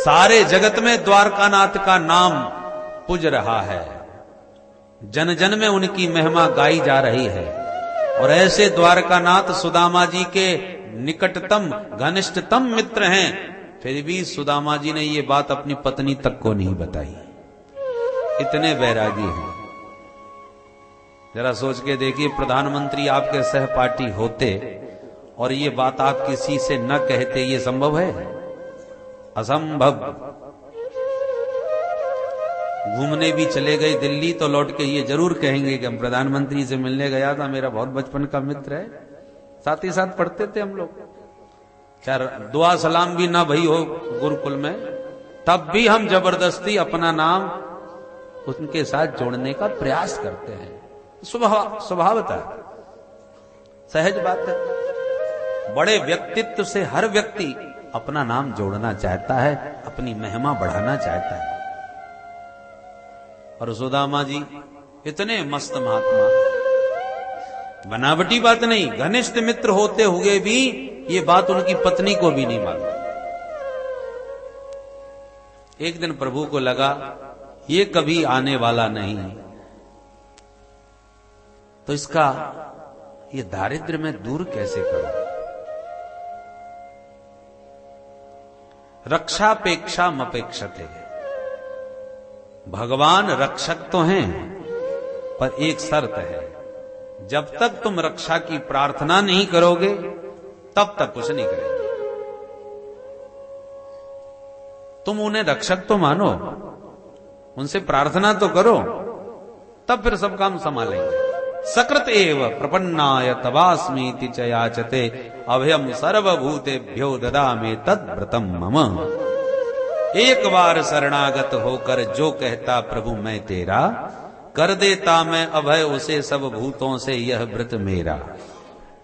सारे जगत में द्वारकानाथ का नाम पूज रहा है, जन जन में उनकी महिमा गाई जा रही है। और ऐसे द्वारकानाथ सुदामा जी के निकटतम घनिष्ठतम मित्र हैं, फिर भी सुदामा जी ने ये बात अपनी पत्नी तक को नहीं बताई। इतने बैरागी हैं। जरा सोच के देखिए, प्रधानमंत्री आपके सहपाठी होते और ये बात आप किसी से न कहते, ये संभव है? असंभव। घूमने भी चले गए दिल्ली तो लौट के ये जरूर कहेंगे कि हम प्रधानमंत्री से मिलने गया था, मेरा बहुत बचपन का मित्र है, साथ ही साथ पढ़ते थे हम लोग। क्या दुआ सलाम भी ना भई हो गुरुकुल में, तब भी हम जबरदस्ती अपना नाम उनके साथ जोड़ने का प्रयास करते हैं। स्वभावतः सहज बात है। बड़े व्यक्तित्व से हर व्यक्ति अपना नाम जोड़ना चाहता है, अपनी महिमा बढ़ाना चाहता है। और सुदामा जी इतने मस्त महात्मा, बनावटी बात नहीं, घनिष्ठ मित्र होते हुए भी ये बात उनकी पत्नी को भी नहीं मालूम। एक दिन प्रभु को लगा ये कभी आने वाला नहीं, तो इसका ये दारिद्र्य में दूर कैसे करूं। रक्षापेक्षा मपेक्षते, भगवान रक्षक तो हैं, पर एक शर्त है, जब तक तुम रक्षा की प्रार्थना नहीं करोगे तब तक कुछ नहीं करेंगे। तुम उन्हें रक्षक तो मानो, उनसे प्रार्थना तो करो, तब फिर सब काम संभालेंगे। सकृत एव प्रपन्नाय तवास्मीति च याचते, अभयम सर्वभूतेभ्यो ददामि तद्व्रतम मम। एक बार शरणागत होकर जो कहता प्रभु मैं तेरा, कर देता मैं अभय उसे सब भूतों से यह व्रत मेरा।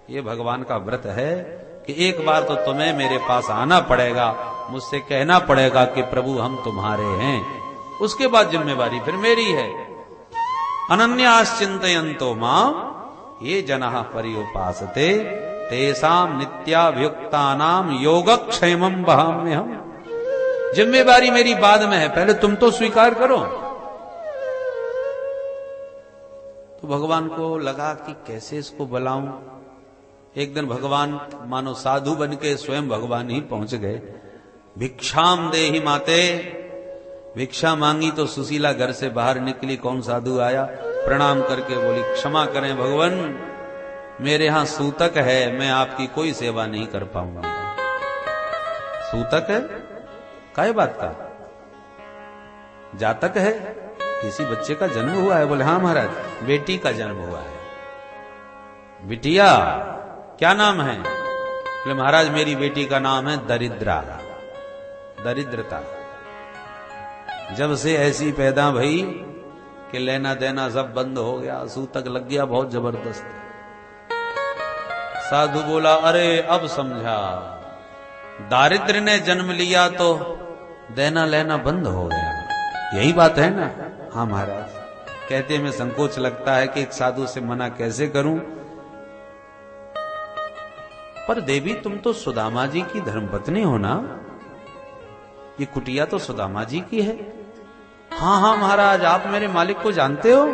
ये भगवान का व्रत है कि एक बार तो तुम्हें मेरे पास आना पड़ेगा, मुझसे कहना पड़ेगा कि प्रभु हम तुम्हारे हैं, उसके बाद जिम्मेवारी फिर मेरी है। अनन्याश्चिन्तयन्तो मां ये जनाः पर्युपासते, तेषां नित्याभियुक्तानां योगक्षेमं वहाम्यहम्। जिम्मेवारी मेरी बाद में है, पहले तुम तो स्वीकार करो। तो भगवान को लगा कि कैसे इसको बुलाऊं। एक दिन भगवान मानो साधु बन के स्वयं भगवान ही पहुंच गए। भिक्षाम देहि माते, भिक्षा मांगी तो सुशीला घर से बाहर निकली। कौन साधु आया, प्रणाम करके बोली क्षमा करें भगवान, मेरे यहां सूतक है, मैं आपकी कोई सेवा नहीं कर पाऊंगा। सूतक है? काय बात का? जातक है? किसी बच्चे का जन्म हुआ है? बोले हाँ महाराज, बेटी का जन्म हुआ है। बिटिया क्या नाम है? बोले महाराज मेरी बेटी का नाम है दरिद्रा, दरिद्रता। जब से ऐसी पैदा भई कि लेना देना सब बंद हो गया, सूतक लग गया बहुत जबरदस्त। साधु बोला अरे अब समझा, दारिद्र्य ने जन्म लिया तो देना लेना बंद हो गया, यही बात है ना? हाँ महाराज। कहते में संकोच लगता है कि एक साधु से मना कैसे करूं, पर देवी तुम तो सुदामा जी की धर्मपत्नी हो ना, ये कुटिया तो सुदामा जी की है। हाँ हाँ महाराज, आप मेरे मालिक को जानते हो?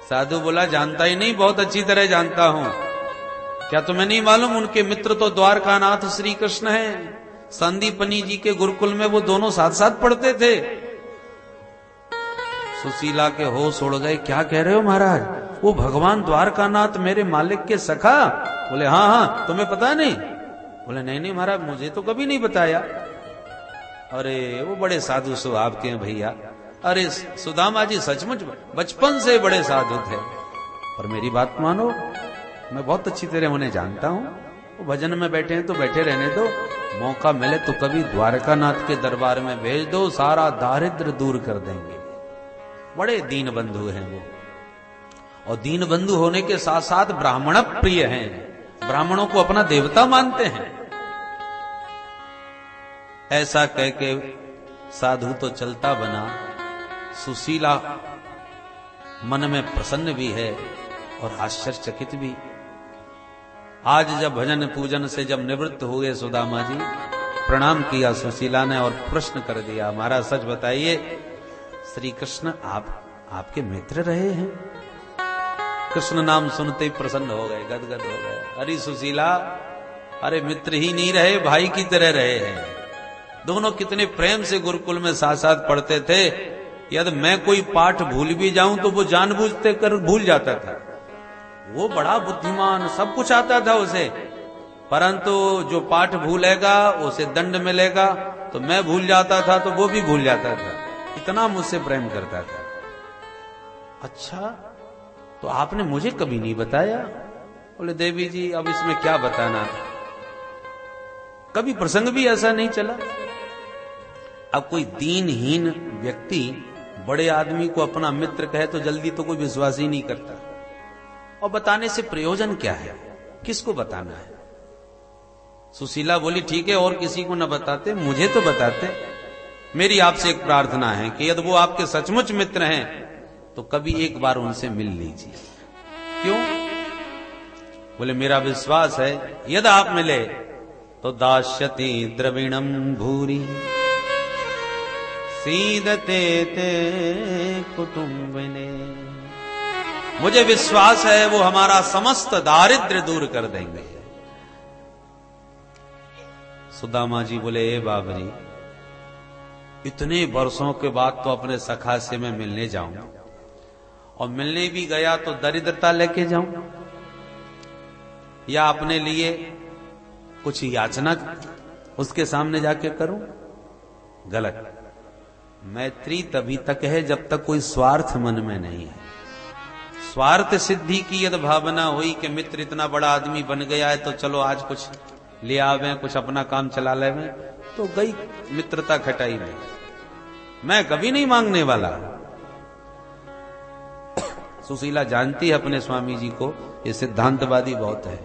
साधु बोला जानता ही नहीं, बहुत अच्छी तरह जानता हूं। क्या तुम्हें नहीं मालूम उनके मित्र तो द्वारकानाथ श्री कृष्ण हैं। संदीपनी जी के गुरुकुल में वो दोनों साथ साथ पढ़ते थे। सुशीला के होश उड़ गए। क्या कह रहे हो महाराज? वो भगवान द्वारकानाथ मेरे मालिक के सखा? बोले हाँ हाँ, तुम्हें पता नहीं? बोले नहीं नहीं महाराज, मुझे तो कभी नहीं बताया। अरे वो बड़े साधु स्वभाव के हैं भैया। अरे सुदामा जी सचमुच बचपन से बड़े साधु थे, पर मेरी बात मानो, मैं बहुत अच्छी तरह उन्हें जानता हूं। वो भजन में बैठे हैं तो बैठे रहने दो, मौका मिले तो कभी द्वारकानाथ के दरबार में भेज दो, सारा दारिद्र दूर कर देंगे। बड़े दीन बंधु हैं वो, और दीन बंधु होने के साथ साथ ब्राह्मण प्रिय हैं, ब्राह्मणों को अपना देवता मानते हैं। ऐसा कह के साधु तो चलता बना। सुशीला मन में प्रसन्न भी है और आश्चर्यचकित भी। आज जब भजन पूजन से जब निवृत्त हुए सुदामा जी, प्रणाम किया सुशीला ने और प्रश्न कर दिया, महाराज सच बताइए श्री कृष्ण आपके मित्र रहे हैं? कृष्ण नाम सुनते ही प्रसन्न हो गए, गदगद हो गए। अरे सुशीला, अरे मित्र ही नहीं रहे, भाई की तरह रहे हैं। दोनों कितने प्रेम से गुरुकुल में साथ साथ पढ़ते थे। यदि मैं कोई पाठ भूल भी जाऊं तो वो जानबूझते कर भूल जाता था। वो बड़ा बुद्धिमान, सब कुछ आता था उसे, परंतु जो पाठ भूलेगा उसे दंड मिलेगा। तो मैं भूल जाता था तो वो भी भूल जाता था। इतना मुझसे प्रेम करता था। अच्छा, तो आपने मुझे कभी नहीं बताया? बोले देवी जी अब इसमें क्या बताना, कभी प्रसंग भी ऐसा नहीं चला। अब कोई दीनहीन व्यक्ति बड़े आदमी को अपना मित्र कहे तो जल्दी तो कोई विश्वास ही नहीं करता। और बताने से प्रयोजन क्या है, किसको बताना है? सुशीला बोली ठीक है, और किसी को न बताते, मुझे तो बताते। मेरी आपसे एक प्रार्थना है कि यदि वो आपके सचमुच मित्र हैं तो कभी एक बार उनसे मिल लीजिए। क्यों? बोले मेरा विश्वास है यदि आप मिले तो दास्यति द्रविणम भूरी सीदते ते कुटुंबिने। मुझे विश्वास है वो हमारा समस्त दारिद्र्य दूर कर देंगे। सुदामा जी बोले ए बाबरी, इतने वर्षों के बाद तो अपने सखा से मैं मिलने जाऊं, और मिलने भी गया तो दरिद्रता लेके जाऊं या अपने लिए कुछ याचना उसके सामने जाके करूं? गलत। मैत्री तभी तक है जब तक कोई स्वार्थ मन में नहीं है। स्वार्थ सिद्धि की यदि भावना हुई कि मित्र इतना बड़ा आदमी बन गया है तो चलो आज कुछ ले आवे, कुछ अपना काम चला लेवे, तो गई मित्रता खटाई में। मैं कभी नहीं मांगने वाला। सुशीला जानती है अपने स्वामी जी को, ये सिद्धांतवादी बहुत है।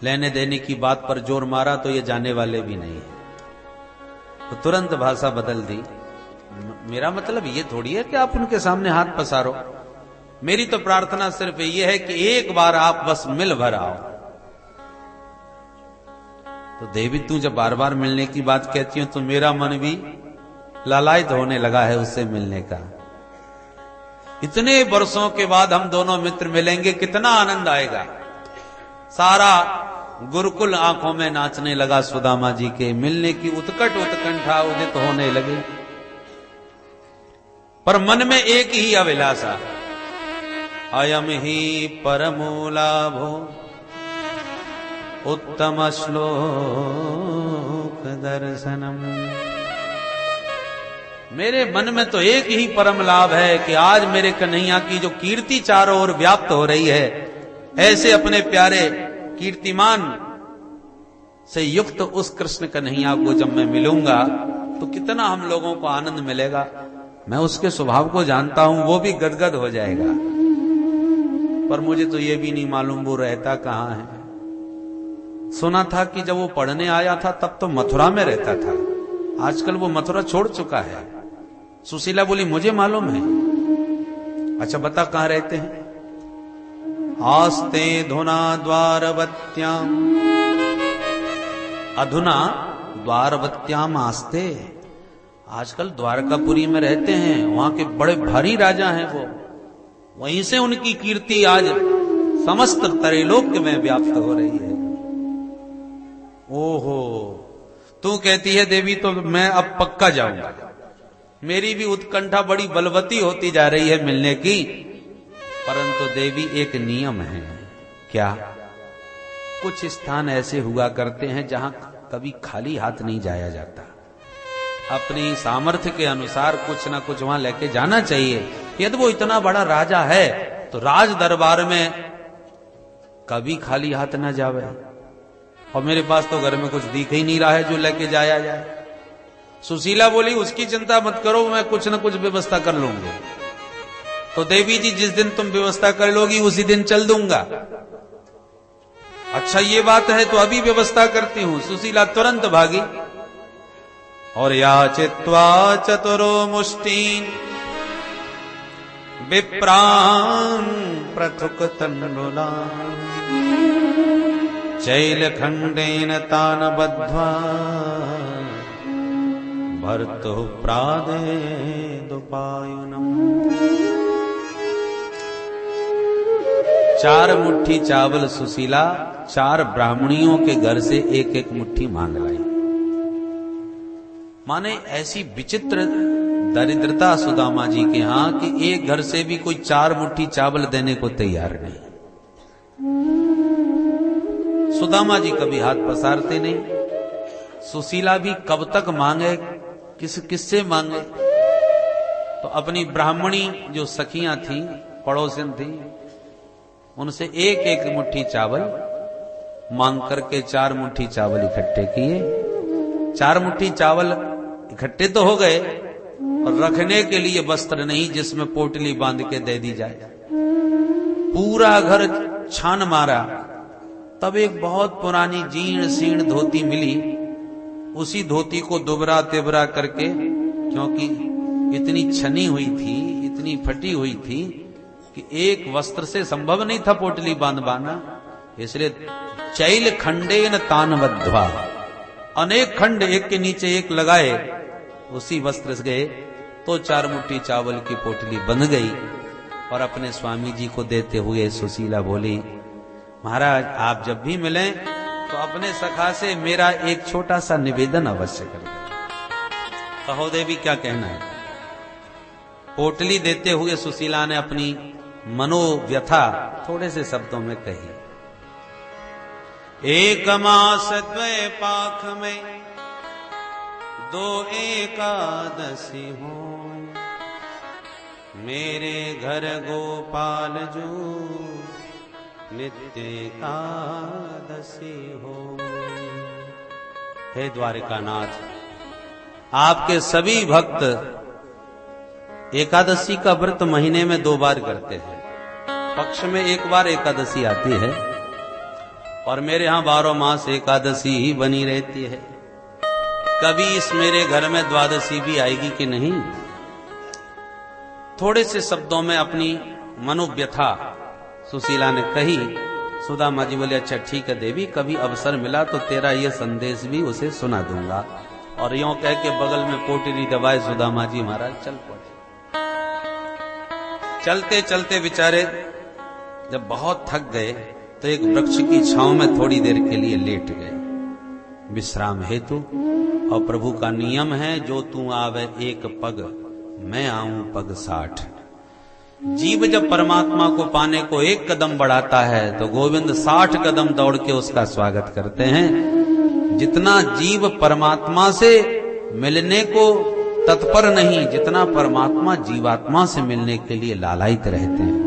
लेने देने की बात पर जोर मारा तो ये जाने वाले भी नहीं है, तो तुरंत भाषा बदल दी। मेरा मतलब ये थोड़ी है कि आप उनके सामने हाथ पसारो। मेरी तो प्रार्थना सिर्फ ये है कि एक बार आप बस मिल भर आओ। तो देवी तू जब बार बार मिलने की बात कहती हो तो मेरा मन भी लालायित होने लगा है उससे मिलने का। इतने वर्षों के बाद हम दोनों मित्र मिलेंगे, कितना आनंद आएगा। सारा गुरुकुल आंखों में नाचने लगा। सुदामा जी के मिलने की उत्कट उत्कंठा उदित होने लगी, पर मन में एक ही अभिलाषा, अयम ही परमो लाभो उत्तम श्लोक दर्शनम। मेरे मन में तो एक ही परम लाभ है कि आज मेरे कन्हैया की जो कीर्ति चारों ओर व्याप्त हो रही है, ऐसे अपने प्यारे कीर्तिमान से युक्त उस कृष्ण कन्हैया को जब मैं मिलूंगा तो कितना हम लोगों को आनंद मिलेगा। मैं उसके स्वभाव को जानता हूं, वो भी गदगद हो जाएगा। पर मुझे तो ये भी नहीं मालूम वो रहता कहां है। सुना था कि जब वो पढ़ने आया था तब तो मथुरा में रहता था, आजकल वो मथुरा छोड़ चुका है। सुशीला बोली मुझे मालूम है। अच्छा बता कहां रहते हैं? आस्ते धुना द्वारवत्याम, अधुना द्वारवत्याम आस्ते। आजकल द्वारकापुरी में रहते हैं, वहां के बड़े भारी राजा हैं वो। वहीं से उनकी कीर्ति आज समस्त त्रैलोक्य में व्याप्त हो रही है। ओहो, तू कहती है देवी तो मैं अब पक्का जाऊंगा। मेरी भी उत्कंठा बड़ी बलवती होती जा रही है मिलने की, परंतु देवी एक नियम है। क्या? कुछ स्थान ऐसे हुआ करते हैं जहां कभी खाली हाथ नहीं जाया जाता। अपनी सामर्थ्य के अनुसार कुछ ना कुछ वहां लेके जाना चाहिए। यदि वो इतना बड़ा राजा है तो राज दरबार में कभी खाली हाथ ना जावे। और मेरे पास तो घर में कुछ दिख ही नहीं रहा है जो लेके जाया जाए। सुशीला बोली उसकी चिंता मत करो, मैं कुछ ना कुछ व्यवस्था कर लूंगी। तो देवी जी जिस दिन तुम व्यवस्था कर लोगी उसी दिन चल दूंगा। अच्छा ये बात है तो अभी व्यवस्था करती हूं। सुशीला तुरंत भागी और याचित्वा चतुरो मुष्टीन विप्रान पृथुक तंडुला चैलखंडेन तान बद्ध्वा भर्तुः प्रादेदुपायनम्। 4 मुट्ठी चावल सुशीला 4 ब्राह्मणियों के घर से एक एक मुट्ठी मांग लाई। माने ऐसी विचित्र दरिद्रता सुदामा जी के यहां कि एक घर से भी कोई 4 मुट्ठी चावल देने को तैयार नहीं। सुदामा जी कभी हाथ पसारते नहीं। सुशीला भी कब तक मांगे, किससे मांगे। तो अपनी ब्राह्मणी जो सखियां थी, पड़ोसन थी, उनसे एक एक मुट्ठी चावल मांग करके 4 मुट्ठी चावल इकट्ठे किए। 4 मुट्ठी चावल इकट्ठे तो हो गए और रखने के लिए वस्त्र नहीं जिसमें पोटली बांध के दे दी जाए। पूरा घर छान मारा, तब एक बहुत पुरानी जीर्ण सीर्ण धोती मिली। उसी धोती को दुबरा तिबरा करके, क्योंकि इतनी छनी हुई थी, इतनी फटी हुई थी कि एक वस्त्र से संभव नहीं था पोटली बांधवाना, इसलिए चैल खंडेन तान बद्ध्वा, अनेक खंड एक के नीचे एक लगाए, उसी वस्त्र से गए तो 4 मुट्ठी चावल की पोटली बंध गई। और अपने स्वामी जी को देते हुए सुशीला बोली, महाराज आप जब भी मिलें तो अपने सखा से मेरा एक छोटा सा निवेदन अवश्य करें। कहो देवी क्या कहना है। पोटली देते हुए सुशीला ने अपनी मनोव्यथा थोड़े से शब्दों में कही। एक मास द्वय पाख में 2 एकादशी हो, मेरे घर गोपाल जो नित्य एकादशी हो। हे द्वारिकानाथ, आपके सभी भक्त एकादशी का व्रत महीने में 2 बार करते हैं। पक्ष में 1 बार एकादशी आती है और मेरे यहां 12 मास एकादशी ही बनी रहती है। कभी इस मेरे घर में द्वादशी भी आएगी कि नहीं। थोड़े से शब्दों में अपनी मनोव्यथा सुशीला ने कही। सुदामा जी बोले, अच्छा ठीक है देवी, कभी अवसर मिला तो तेरा ये संदेश भी उसे सुना दूंगा। और यूं कह के बगल में पोटली दबाए सुदामा जी महाराज चल पड़े। चलते चलते बेचारे जब बहुत थक गए तो एक वृक्ष की छांव में थोड़ी देर के लिए लेट गए विश्राम हेतु। और प्रभु का नियम है, जो तू आवे 1 पग, मैं आऊं पग 60। जीव जब परमात्मा को पाने को 1 कदम बढ़ाता है तो गोविंद 60 कदम दौड़ के उसका स्वागत करते हैं। जितना जीव परमात्मा से मिलने को तत्पर नहीं, जितना परमात्मा जीवात्मा से मिलने के लिए लालायित रहते हैं।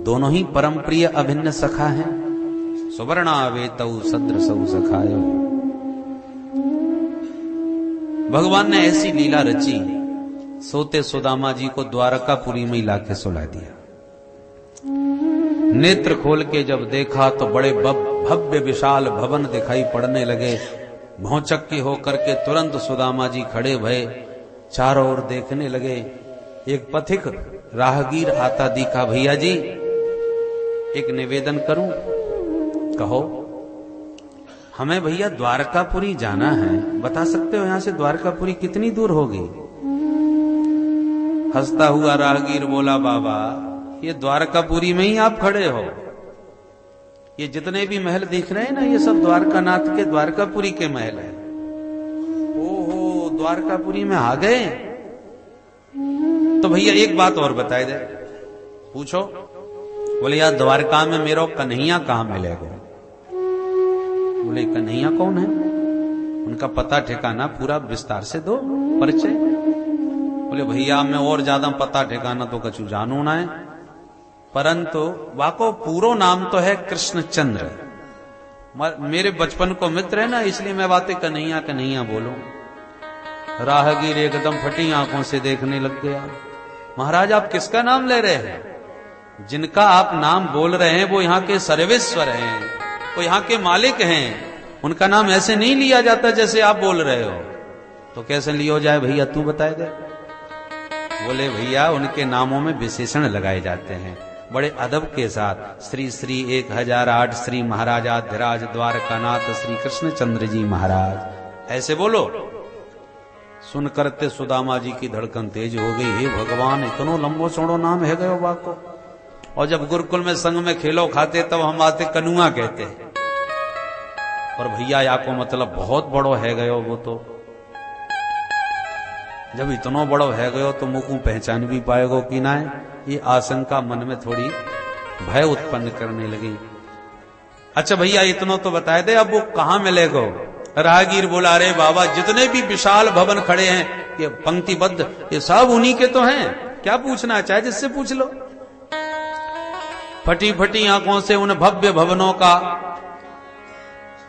दोनों ही परम प्रिय अभिन्न सखा हैं। सुवर्णावेतौ सदृशौ सखायो। भगवान ने ऐसी लीला रची, सोते सुदामा जी को द्वारकापुरी में लाके सुला दिया। नेत्र खोल के जब देखा तो बड़े भव्य विशाल भवन दिखाई पड़ने लगे। भौचक्की होकर के तुरंत सुदामा जी खड़े भये, चारों ओर देखने लगे। एक पथिक राहगीर आता दिखा। भैया जी एक निवेदन करूं? कहो। हमें भैया द्वारकापुरी जाना है, बता सकते हो यहां से द्वारकापुरी कितनी दूर होगी? हंसता हुआ राहगीर बोला, बाबा ये द्वारकापुरी में ही आप खड़े हो। ये जितने भी महल दिख रहे हैं ना, ये सब द्वारकानाथ के द्वारकापुरी के महल है। ओहो, द्वारकापुरी में आ गए। तो भैया एक बात और बताए दे। पूछो। बोले यार द्वारका में मेरा कन्हैया कहां मिलेगा? बोले कन्हैया कौन है? उनका पता ठिकाना पूरा विस्तार से दो, परिचय। बोले भैया मैं और ज्यादा पता ठिकाना तो कछु जानू ना है, परंतु वाको पूरो नाम तो है कृष्णचंद्र। मेरे बचपन को मित्र है ना, इसलिए मैं बातें कन्हैया कन्हैया बोलूं। राहगीर एकदम फटी आंखों से देखने लग गया। महाराज आप किसका नाम ले रहे हैं? जिनका आप नाम बोल रहे हैं वो यहाँ के सर्वेश्वर हैं, वो यहाँ के मालिक हैं। उनका नाम ऐसे नहीं लिया जाता जैसे आप बोल रहे हो। तो कैसे लिया जाए भैया, तू बताए दे। बोले भैया उनके नामों में विशेषण लगाए जाते हैं। बड़े अदब के साथ श्री श्री 1008 श्री महाराजाधिराज द्वारकानाथ श्री कृष्णचंद्र जी महाराज ऐसे बोलो। सुन करते सुदामा जी की धड़कन तेज हो गई। हे भगवान, इतनो लंबो चौड़ो नाम है गयो बाको। और जब गुरुकुल में संग में खेलो खाते तब हम आते कनुआ कहते हैं, पर भैया या को मतलब बहुत बड़ो है गयो। वो तो जब इतनो बड़ो है गयो तो मुकू पहचान भी पाएगो कि ना। ये आशंका मन में थोड़ी भय उत्पन्न करने लगी। अच्छा भैया इतनो तो बताए दे, अब वो कहां मिलेगो? राहगीर बोला, अरे बाबा जितने भी विशाल भवन खड़े हैं ये पंक्तिबद्ध, ये सब उन्हीं के तो हैं। क्या पूछना चाहे जिससे पूछ लो। फटी फटी आंखों से उन भव्य भवनों का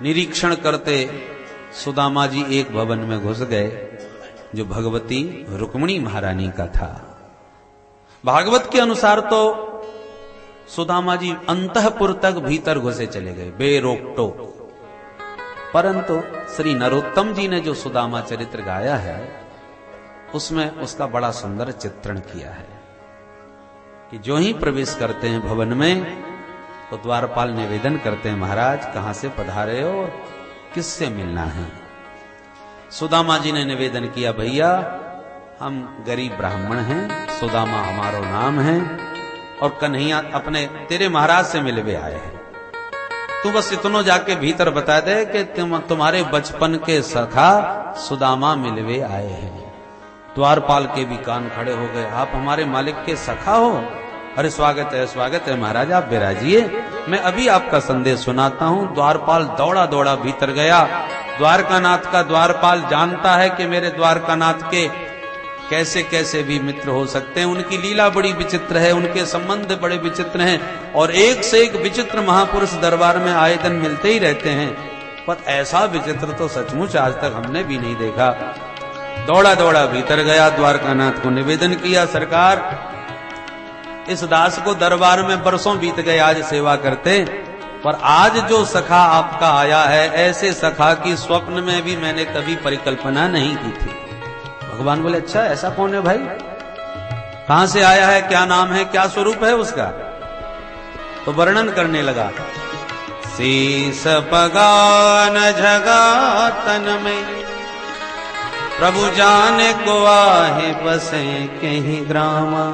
निरीक्षण करते सुदामा जी एक भवन में घुस गए जो भगवती रुक्मिणी महारानी का था। भागवत के अनुसार तो सुदामा जी अंतःपुर तक भीतर घुसे चले गए बेरोक टोक, परंतु श्री नरोत्तम जी ने जो सुदामा चरित्र गाया है उसमें उसका बड़ा सुंदर चित्रण किया है कि जो ही प्रवेश करते हैं भवन में तो द्वारपाल निवेदन करते हैं, महाराज कहां से पधारे हो और किससे मिलना है? सुदामा जी ने निवेदन किया, भैया हम गरीब ब्राह्मण हैं, सुदामा हमारो नाम है और कन्हैया अपने तेरे महाराज से मिलवे आए हैं। तू बस इतनो जाके भीतर बता दे कि तुम्हारे बचपन के सखा सुदामा मिलवे आए हैं। द्वारपाल के भी कान खड़े हो गए, आप हमारे मालिक के सखा हो? अरे स्वागत है महाराज, आप विराजिए, मैं अभी आपका संदेश सुनाता हूं। द्वारपाल दौड़ा दौड़ा भीतर गया। द्वारकानाथ का द्वारपाल जानता है कि मेरे द्वारकानाथ के कैसे कैसे भी मित्र हो सकते हैं। उनकी लीला बड़ी विचित्र है, उनके संबंध बड़े विचित्र हैं और एक से एक विचित्र महापुरुष दरबार में आए दिन मिलते ही रहते हैं, पर ऐसा विचित्र तो सचमुच आज तक हमने भी नहीं देखा। दौड़ा दौड़ा भीतर गया, द्वारकानाथ को निवेदन किया, सरकार इस दास को दरबार में बरसों बीत गए आज सेवा करते, पर आज जो सखा आपका आया है ऐसे सखा की स्वप्न में भी मैंने कभी परिकल्पना नहीं की थी। भगवान बोले, अच्छा ऐसा कौन है भाई? कहां से आया है, क्या नाम है, क्या स्वरूप है उसका? तो वर्णन करने लगा। शीस पगान झगा तन में प्रभु जाने को आहे बसे कहीं ग्रामा,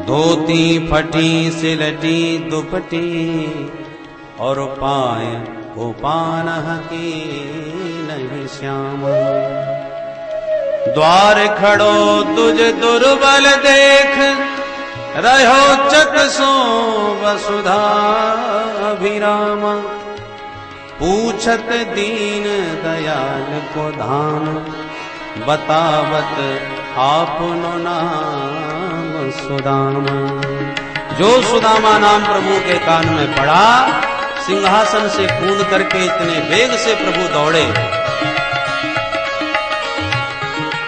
धोती फटी सिलटी दुपटी और पाय को पान की नहीं श्याम। द्वार खड़ो तुझ दुर्बल देख रहो चकसो वसुधा अभिरामा, पूछत दीन दयाल को धाम बतावत आपनो नाम सुदामा। जो सुदामा नाम प्रभु के कान में पड़ा, सिंहासन से कूद करके इतने वेग से प्रभु दौड़े,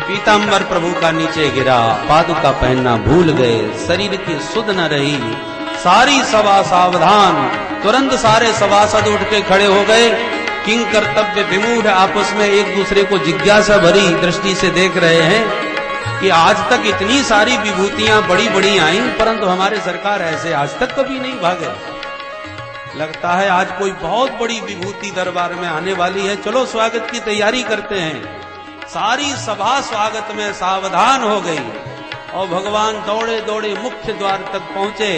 पीतांबर प्रभु का नीचे गिरा, पादुका पहनना भूल गए, शरीर की सुध न रही। सारी सभा सावधान, तुरंत सारे सभासद उठ के खड़े हो गए। किंग कर्तव्य विमूढ़ आपस में एक दूसरे को जिज्ञासा भरी दृष्टि से देख रहे हैं कि आज तक इतनी सारी विभूतियां बड़ी बड़ी आई, परंतु हमारे सरकार ऐसे आज तक कभी नहीं भागे। लगता है आज कोई बहुत बड़ी विभूति दरबार में आने वाली है, चलो स्वागत की तैयारी करते हैं। सारी सभा स्वागत में सावधान हो गई और भगवान दौड़े दौड़े मुख्य द्वार तक पहुंचे,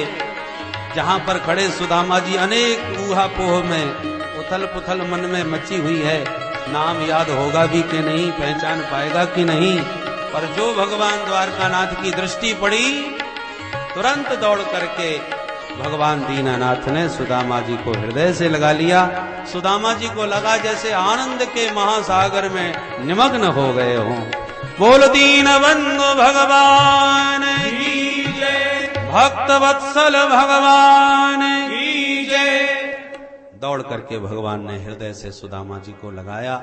जहां पर खड़े सुदामा जी अनेक ऊहापोह में उथल पुथल मन में मची हुई है। नाम याद होगा भी कि नहीं, पहचान पाएगा कि नहीं, पर जो भगवान द्वारकानाथ की दृष्टि पड़ी, तुरंत दौड़ करके भगवान दीनानाथ ने सुदामा जी को हृदय से लगा लिया। सुदामा जी को लगा जैसे आनंद के महासागर में निमग्न हो गए हों। बोल दीन बंधु भगवान की जय, भक्त वत्सल भगवान की जय। दौड़ करके भगवान ने हृदय से सुदामा जी को लगाया।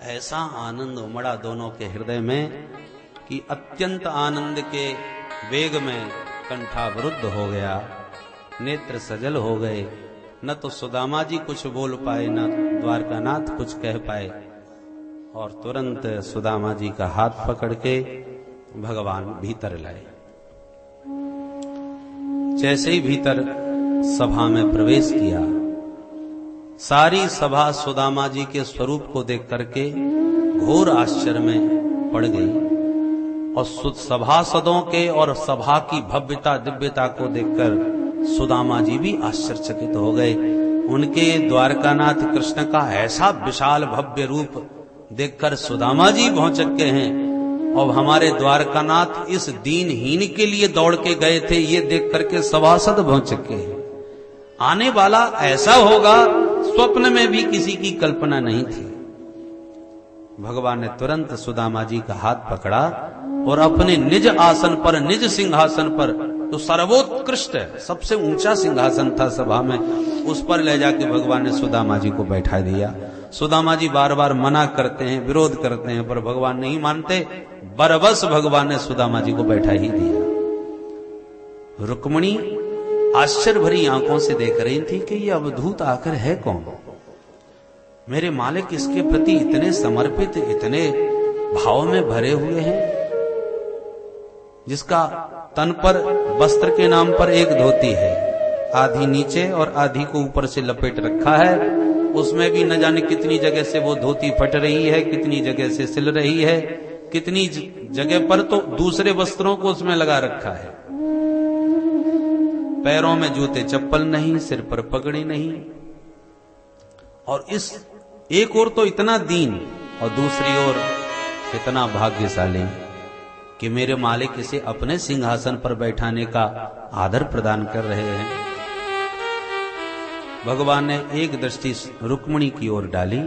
ऐसा आनंद उमड़ा दोनों के हृदय में कि अत्यंत आनंद के वेग में कंठावरुद्ध हो गया, नेत्र सजल हो गए। न तो सुदामा जी कुछ बोल पाए, न द्वारकानाथ कुछ कह पाए, और तुरंत सुदामा जी का हाथ पकड़ के भगवान भीतर लाए। जैसे ही भीतर सभा में प्रवेश किया, सारी सभा सुदामा जी के स्वरूप को देख करके घोर आश्चर्य में पड़ गई और सभासदों के और सभा की भव्यता दिव्यता को देखकर सुदामा जी भी आश्चर्यचकित हो गए। उनके द्वारकानाथ कृष्ण का ऐसा विशाल भव्य रूप देखकर सुदामा जी भौचक्के हैं, और हमारे द्वारकानाथ इस दीनहीन के लिए दौड़ के गए थे, ये देख करके सभासद भौचक्के हैं। आने वाला ऐसा होगा स्वप्न में भी किसी की कल्पना नहीं थी। भगवान ने तुरंत सुदामा जी का हाथ पकड़ा और अपने निज आसन पर, निज सिंहासन पर, तो सर्वोत्कृष्ट सबसे ऊंचा सिंहासन था सभा में, उस पर ले जाके भगवान ने सुदामा जी को बैठा दिया। सुदामा जी बार बार मना करते हैं, विरोध करते हैं, पर भगवान नहीं मानते। बरबस भगवान ने सुदामा जी को बैठा ही दिया। रुक्मिणी आश्चर्य भरी आंखों से देख रही थी कि ये अवधूत आखिर है कौन। मेरे मालिक इसके प्रति इतने समर्पित, इतने भाव में भरे हुए हैं, जिसका तन पर वस्त्र के नाम पर एक धोती है, आधी नीचे और आधी को ऊपर से लपेट रखा है, उसमें भी न जाने कितनी जगह से वो धोती फट रही है, कितनी जगह से सिल रही है, कितनी जगह पर तो दूसरे वस्त्रों को उसमें लगा रखा है। पैरों में जूते चप्पल नहीं, सिर पर पगड़ी नहीं, और इस एक ओर तो इतना दीन और दूसरी ओर इतना भाग्यशाली कि मेरे मालिक इसे अपने सिंहासन पर बैठाने का आदर प्रदान कर रहे हैं। भगवान ने एक दृष्टि रुक्मिणी की ओर डाली,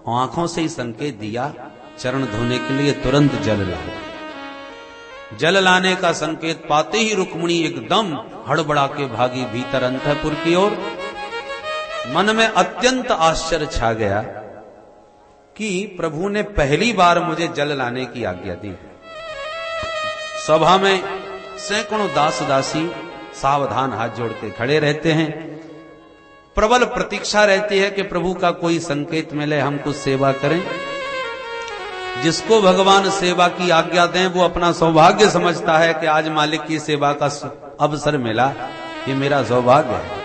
आंखों से ही संकेत दिया चरण धोने के लिए तुरंत जल लाओ। जल लाने का संकेत पाते ही रुक्मिणी एकदम हड़बड़ा के भागी भीतर अंतःपुर की ओर। मन में अत्यंत आश्चर्य छा गया कि प्रभु ने पहली बार मुझे जल लाने की आज्ञा दी। सभा में सैकड़ों दास दासी सावधान हाथ जोड़ के खड़े रहते हैं, प्रबल प्रतीक्षा रहती है कि प्रभु का कोई संकेत मिले, हम कुछ सेवा करें। जिसको भगवान सेवा की आज्ञा दें वो अपना सौभाग्य समझता है कि आज मालिक की सेवा का अवसर मिला, ये मेरा सौभाग्य है।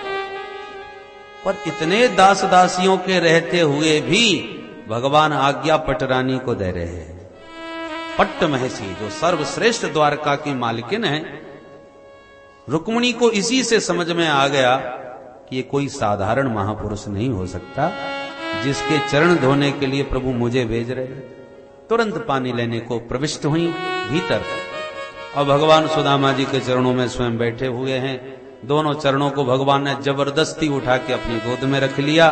पर इतने दास दासियों के रहते हुए भी भगवान आज्ञा पटरानी को दे रहे हैं। पट्ट महसी जो सर्वश्रेष्ठ द्वारका की मालकिन है, रुक्मिणी को इसी से समझ में आ गया कि ये कोई साधारण महापुरुष नहीं हो सकता, जिसके चरण धोने के लिए प्रभु मुझे भेज रहे हैं। तुरंत पानी लेने को प्रविष्ट हुई भीतर, और भगवान सुदामा जी के चरणों में स्वयं बैठे हुए हैं। दोनों चरणों को भगवान ने जबरदस्ती उठा के अपनी गोद में रख लिया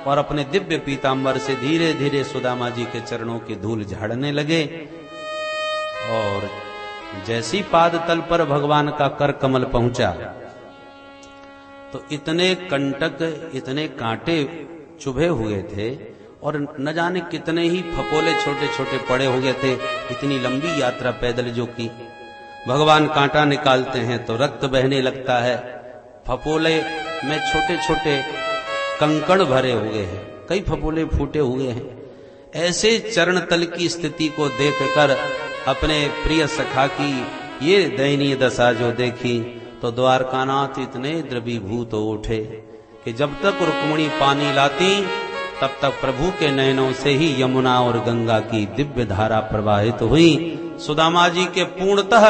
और अपने दिव्य पीतांबर से धीरे धीरे सुदामा जी के चरणों की धूल झाड़ने लगे। और जैसी पाद तल पर भगवान का कर कमल पहुंचा तो इतने कंटक, इतने कांटे चुभे हुए थे और न जाने कितने ही फपोले छोटे छोटे पड़े हुए थे। इतनी लंबी यात्रा पैदल जो की, भगवान कांटा निकालते हैं तो रक्त बहने लगता है। फपोले में छोटे छोटे कंकड़ भरे हुए हैं, कई फपोले फूटे हुए हैं। ऐसे चरण तल की स्थिति को देखकर अपने प्रिय सखा की ये दयनीय दशा जो देखी तो द्वारकानाथ इतने द्रवीभूत हो उठे कि जब तक रुक्मिणी पानी लाती तब तक प्रभु के नयनों से ही यमुना और गंगा की दिव्य धारा प्रवाहित हुई। सुदामा जी के पूर्णतः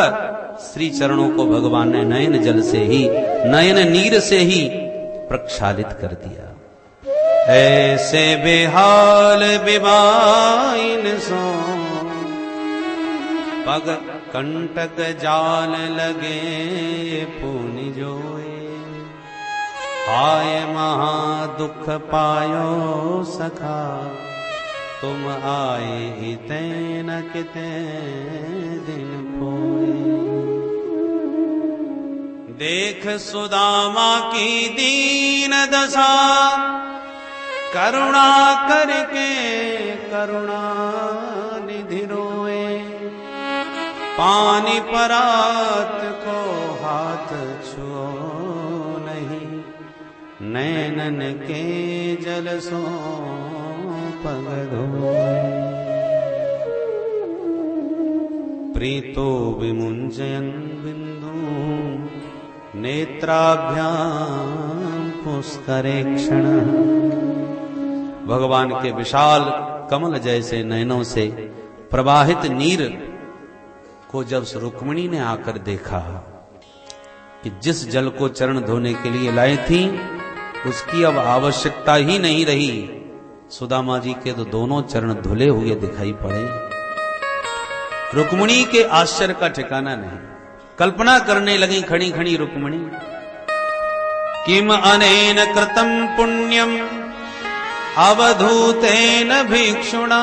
श्री चरणों को भगवान ने नयन जल से ही, नयन नीर से ही प्रक्षालित कर दिया। ऐसे बेहाल बिबाइन सो पग कंटक जाल लगे पुनि जोए, हाय महा दुख पायो सखा, तुम आए ही तैन किते दिन पोए। देख सुदामा की दीन दशा, करुणा करके करुणा निधि रोए, पानी परात को हाथ छुओ नहीं, नैनन के जल सो पग धोए। प्रीतो विमुंजयन बिंदु नेत्राभ्याम पुष्करेक्षण। भगवान के विशाल कमल जैसे नयनों से प्रवाहित नीर को जब रुक्मिणी ने आकर देखा कि जिस जल को चरण धोने के लिए लाई थी उसकी अब आवश्यकता ही नहीं रही, सुदामा जी के तो दोनों चरण धुले हुए दिखाई पड़े। रुक्मिणी के आश्चर्य का ठिकाना नहीं। कल्पना करने लगी खड़ी खड़ी रुक्मिणी, किम अनेन कृतम पुण्यम अवधूतेन भिक्षुणा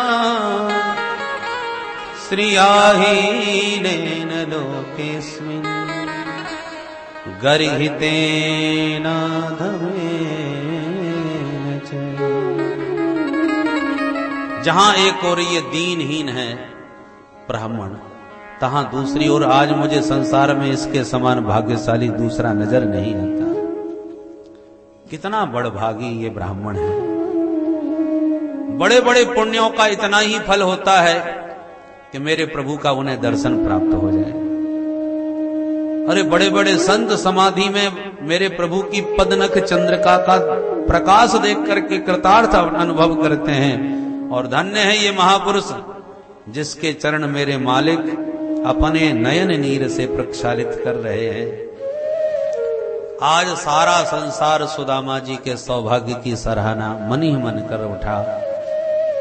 श्रियाहीनेन लोकेस्मिन् गर्हितेन धमेन च। जहां एक और ये दीनहीन है ब्राह्मण, तहां दूसरी ओर आज मुझे संसार में इसके समान भाग्यशाली दूसरा नजर नहीं आता। कितना बड़भागी ये ब्राह्मण है। बड़े बड़े पुण्यों का इतना ही फल होता है कि मेरे प्रभु का उन्हें दर्शन प्राप्त हो जाए। अरे बड़े बड़े संत समाधि में मेरे प्रभु की पदनख चंद्रिका का प्रकाश देख करके कृतार्थ अनुभव करते हैं। और धन्य है ये महापुरुष जिसके चरण मेरे मालिक अपने नयन नीर से प्रक्षालित कर रहे हैं। आज सारा संसार सुदामा जी के सौभाग्य की सराहना मन ही मन कर उठा,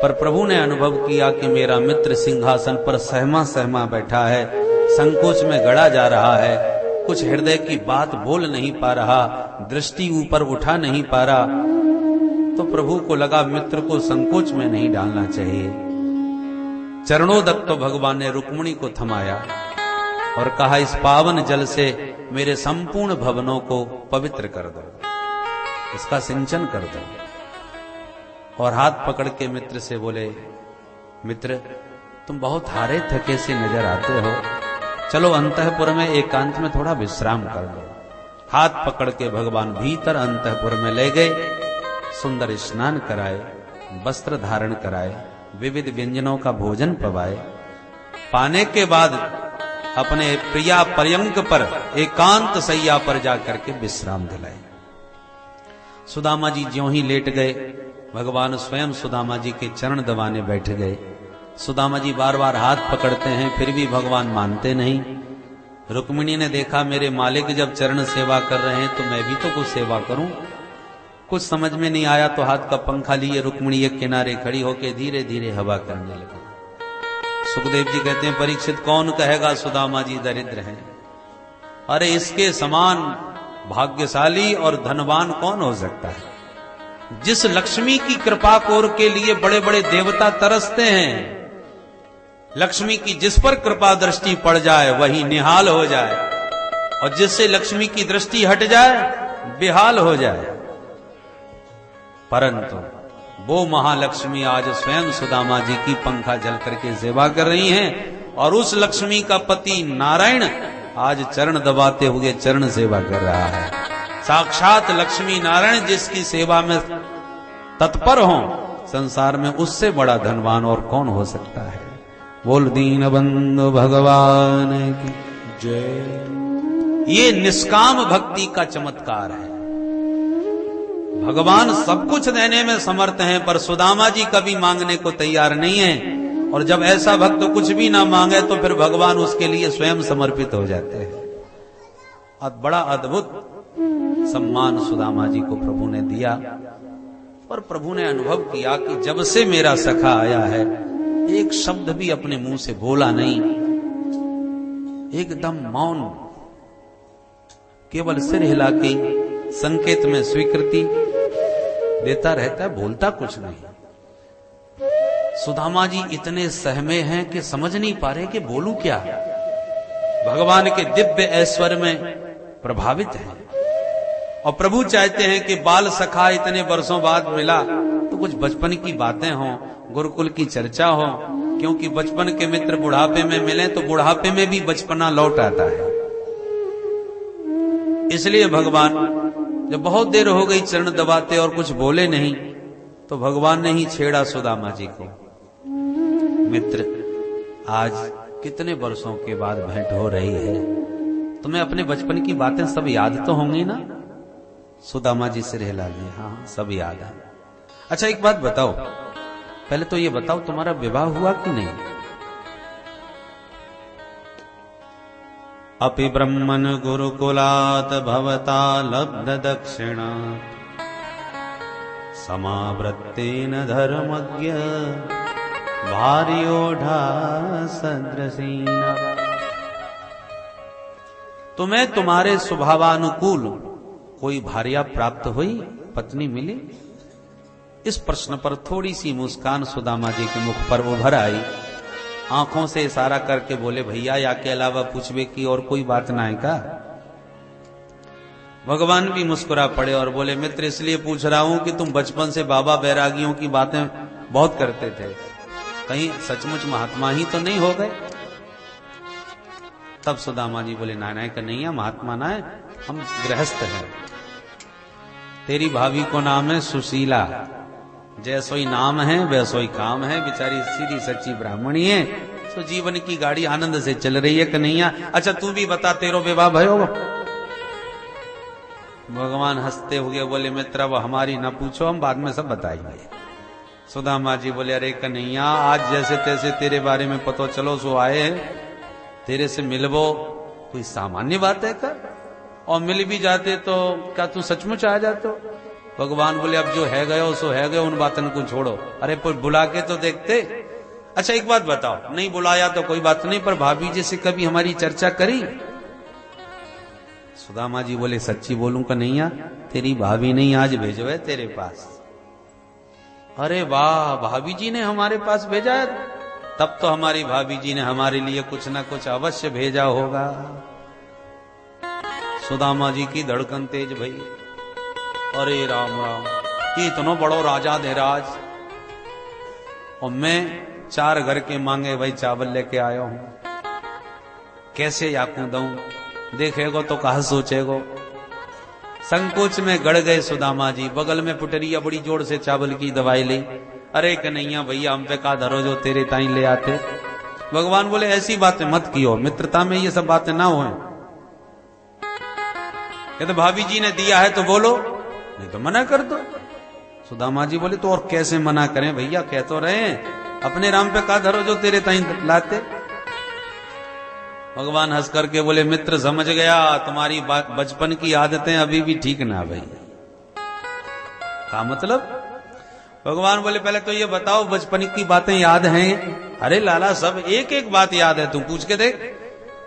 पर प्रभु ने अनुभव किया कि मेरा मित्र सिंहासन पर सहमा सहमा बैठा है, संकोच में गड़ा जा रहा है, कुछ हृदय की बात बोल नहीं पा रहा, दृष्टि ऊपर उठा नहीं पा रहा। तो प्रभु को लगा मित्र को संकोच में नहीं डालना चाहिए। चरणोदक तो भगवान ने रुक्मिणी को थमाया और कहा, इस पावन जल से मेरे संपूर्ण भवनों को पवित्र कर दो, इसका सिंचन कर दो। और हाथ पकड़ के मित्र से बोले, मित्र तुम बहुत हारे थके से नजर आते हो, चलो अंतःपुर में एकांत में थोड़ा विश्राम कर लो। हाथ पकड़ के भगवान भीतर अंतःपुर में ले गए, सुंदर स्नान कराए, वस्त्र धारण कराए, विविध व्यंजनों का भोजन पवाए। पाने के बाद अपने प्रिया पर्यंक पर एकांत सैया पर जाकर के विश्राम दिलाए। सुदामा जी ज्यों ही लेट गए, भगवान स्वयं सुदामा जी के चरण दबाने बैठ गए। सुदामा जी बार बार हाथ पकड़ते हैं, फिर भी भगवान मानते नहीं। रुक्मिणी ने देखा मेरे मालिक जब चरण सेवा कर रहे हैं तो मैं भी तो कुछ सेवा करूं। कुछ समझ में नहीं आया तो हाथ का पंखा लिए रुक्मिणी एक किनारे खड़ी होकर धीरे धीरे हवा करने लगी। सुखदेव जी कहते हैं, परीक्षित कौन कहेगा सुदामा जी दरिद्र हैं? अरे इसके समान भाग्यशाली और धनवान कौन हो सकता है? जिस लक्ष्मी की कृपा कोर के लिए बड़े बड़े देवता तरसते हैं, लक्ष्मी की जिस पर कृपा दृष्टि पड़ जाए वही निहाल हो जाए, और जिससे लक्ष्मी की दृष्टि हट जाए बेहाल हो जाए। परंतु वो महालक्ष्मी आज स्वयं सुदामा जी की पंखा जल करके सेवा कर रही हैं, और उस लक्ष्मी का पति नारायण आज चरण दबाते हुए चरण सेवा कर रहा है। साक्षात लक्ष्मी नारायण जिसकी सेवा में तत्पर हो, संसार में उससे बड़ा धनवान और कौन हो सकता है? बोल दीन बंधु भगवान की जय। ये निष्काम भक्ति का चमत्कार है। भगवान सब कुछ देने में समर्थ हैं, पर सुदामा जी कभी मांगने को तैयार नहीं है। और जब ऐसा भक्त कुछ भी ना मांगे तो फिर भगवान उसके लिए स्वयं समर्पित हो जाते हैं। अब बड़ा अद्भुत सम्मान सुदामा जी को प्रभु ने दिया, और प्रभु ने अनुभव किया कि जब से मेरा सखा आया है एक शब्द भी अपने मुंह से बोला नहीं, एकदम मौन, केवल सिर हिला के संकेत में स्वीकृति देता रहता है, बोलता कुछ नहीं। सुदामा जी इतने सहमे हैं कि समझ नहीं पा रहे कि बोलूं क्या। भगवान के दिव्य ऐश्वर्य में प्रभावित हैं, और प्रभु चाहते हैं कि बाल सखा इतने वर्षों बाद मिला तो कुछ बचपन की बातें हों, गुरुकुल की चर्चा हो, क्योंकि बचपन के मित्र बुढ़ापे में मिले तो बुढ़ापे में भी बचपना लौट आता है। इसलिए भगवान जब बहुत देर हो गई चरण दबाते और कुछ बोले नहीं, तो भगवान ने ही छेड़ा सुदामा जी को, मित्र आज कितने वर्षों के बाद भेंट हो रही है, तुम्हें अपने बचपन की बातें सब याद तो होंगी ना? सुदामा जी सिर हिला दिए, हाँ सब याद है। अच्छा एक बात बताओ, पहले तो ये बताओ तुम्हारा विवाह हुआ कि नहीं? अपि ब्रह्मन गुरुकुलात भवता लब्ध दक्षिणा समावृत्तेन धर्मज्ञ भार्योढ़ा सदृशीना। तुम्हें तुम्हारे स्वभावानुकूल कोई भार्या प्राप्त हुई, पत्नी मिली? इस प्रश्न पर थोड़ी सी मुस्कान सुदामा जी के मुख पर उभर आई। आंखों से इशारा करके बोले, भैया या के अलावा पूछबे की और कोई बात ना है का? भगवान भी मुस्कुरा पड़े और बोले, मित्र इसलिए पूछ रहा हूं कि तुम बचपन से बाबा बैरागियों की बातें बहुत करते थे, कहीं सचमुच महात्मा ही तो नहीं हो गए? तब सुदामा जी बोले, ना कन्हैया महात्मा ना है, हम गृहस्थ हैं। तेरी भाभी को नाम है सुशीला, जैसोई नाम है वैसोई काम है, बेचारी सीधी सच्ची ब्राह्मणी है, तो जीवन की गाड़ी आनंद से चल रही है कन्हैया। अच्छा तू भी बता, तेरो विवाह भयो? भगवान हंसते हुए बोले, मित्र अब हमारी ना पूछो, हम बाद में सब बताएंगे। सुदामा जी बोले, अरे कन्हैया आज जैसे तैसे तेरे बारे में पता चलो सो आए हैं, तेरे से मिलबो कोई सामान्य बात है का? और मिल भी जाते तो क्या तू सचमुच आ जाते? भगवान बोले, अब जो है गयो सो है गयो, उन बातों को छोड़ो, अरे पर बुला के तो देखते। अच्छा एक बात बताओ, नहीं बुलाया तो कोई बात नहीं, पर भाभी जी से कभी हमारी चर्चा करी? सुदामा जी बोले, सच्ची बोलूं कन्हैया तेरी भाभी नहीं आज भेजो है तेरे पास। अरे वाह, भाभी जी ने हमारे पास भेजा है? तब तो हमारी भाभी जी ने हमारे लिए कुछ ना कुछ अवश्य भेजा होगा। सुदामा जी की धड़कन तेज भई। अरे राम राम, ये इतना बड़ो राजा धीराज, और मैं 4 घर के मांगे भाई चावल लेके आया हूं, कैसे याकू दूं? देखेगो तो कहा सोचेगो। संकोच में गड़ गए सुदामा जी। बगल में पुटरिया बड़ी जोर से चावल की दवाई ली। अरे कन्हैया भैया हम पे का धरो जो तेरे ताई ले आते। भगवान बोले, ऐसी बातें मत कियो, मित्रता में ये सब बातें ना होए। कहते भाभी जी ने दिया है तो बोलो, नहीं तो मना कर दो। सुदामा जी बोले, तो और कैसे मना करें भैया, कह तो रहे हैं अपने राम पे का धरो जो तेरे ताई लाते। भगवान हंस करके बोले, मित्र समझ गया, तुम्हारी बचपन की आदतें अभी भी ठीक ना भाई। का मतलब? भगवान बोले, पहले तो ये बताओ बचपन की बातें याद हैं? अरे लाला सब एक एक बात याद है, तू पूछ के देख।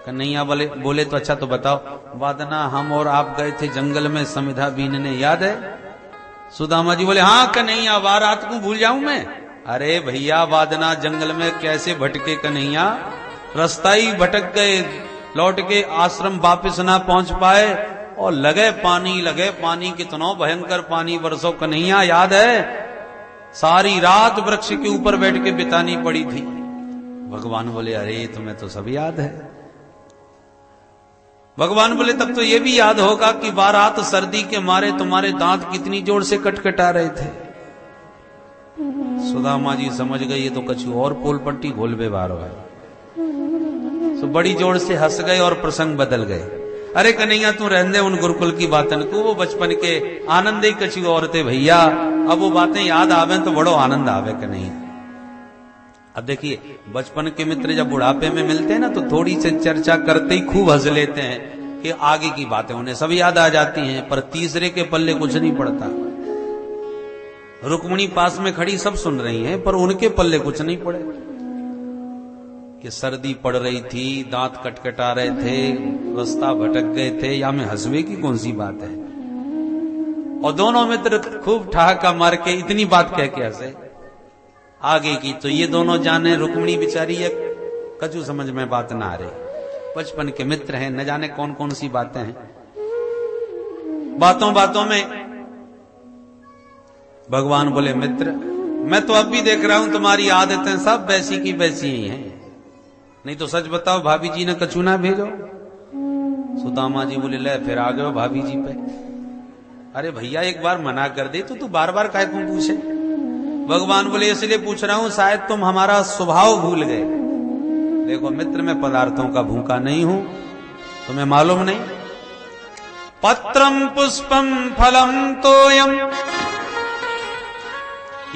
कन्हैया बोले तो अच्छा तो बताओ। वादना हम और आप गए थे जंगल में समिधा बीनने, याद है? सुदामा जी बोले, हाँ कन्हैया, बारात को भूल जाऊं मैं? अरे भैया वादना जंगल में कैसे भटके कन्हैया, रास्ता ही भटक गए, लौट के आश्रम वापस ना पहुंच पाए, और लगे पानी कितना भयंकर पानी बरसो कन्हैया, याद है? सारी रात वृक्ष के ऊपर बैठ के बितानी पड़ी थी। भगवान बोले, अरे तुम्हें तो सब याद है। भगवान बोले, तब तो ये भी याद होगा कि बारात सर्दी के मारे तुम्हारे दांत कितनी जोर से कटकटा रहे थे। सुदामा जी समझ गए ये तो कछु और पोल पट्टी घोलबे बारो है, तो बड़ी जोर से हंस गए और प्रसंग बदल गए। अरे कन्हैया तू रहने उन गुरुकुल की बातन को, वो बचपन के आनंद ही कछु और थे भैया। अब वो बातें याद आवे तो बड़ो आनंद आवे कन्हैया। अब देखिए, बचपन के मित्र जब बुढ़ापे में मिलते हैं ना, तो थोड़ी सी चर्चा करते ही खूब हंस लेते हैं कि आगे की बातें उन्हें सब याद आ जाती हैं, पर तीसरे के पल्ले कुछ नहीं पड़ता। रुक्मिणी पास में खड़ी सब सुन रही हैं, पर उनके पल्ले कुछ नहीं पड़े कि सर्दी पड़ रही थी, दांत कटकटा रहे थे, रास्ता भटक गए थे, या में हंसवे की कौन सी बात है। और दोनों मित्र खूब ठहाका मार के इतनी बात कह के हंसे। आगे की तो ये दोनों जाने, रुक्मिणी बिचारी है कछु समझ में बात ना आ रही। बचपन के मित्र हैं, न जाने कौन कौन सी बातें हैं। बातों बातों में भगवान बोले, मित्र मैं तो अब भी देख रहा हूं तुम्हारी आदतें सब वैसी की वैसी ही हैं, नहीं तो सच बताओ भाभी जी ने कछु ना भेजो। सुदामा जी बोले, ले फिर आ गए भाभी जी पे। अरे भैया एक बार मना कर दे तो तू बार बार काहे को पूछे? भगवान बोले, इसलिए पूछ रहा हूं शायद तुम हमारा स्वभाव भूल गए। देखो मित्र, मैं पदार्थों का भूखा नहीं हूं, तुम्हें मालूम नहीं? पत्रम पुष्पम फलम तोयम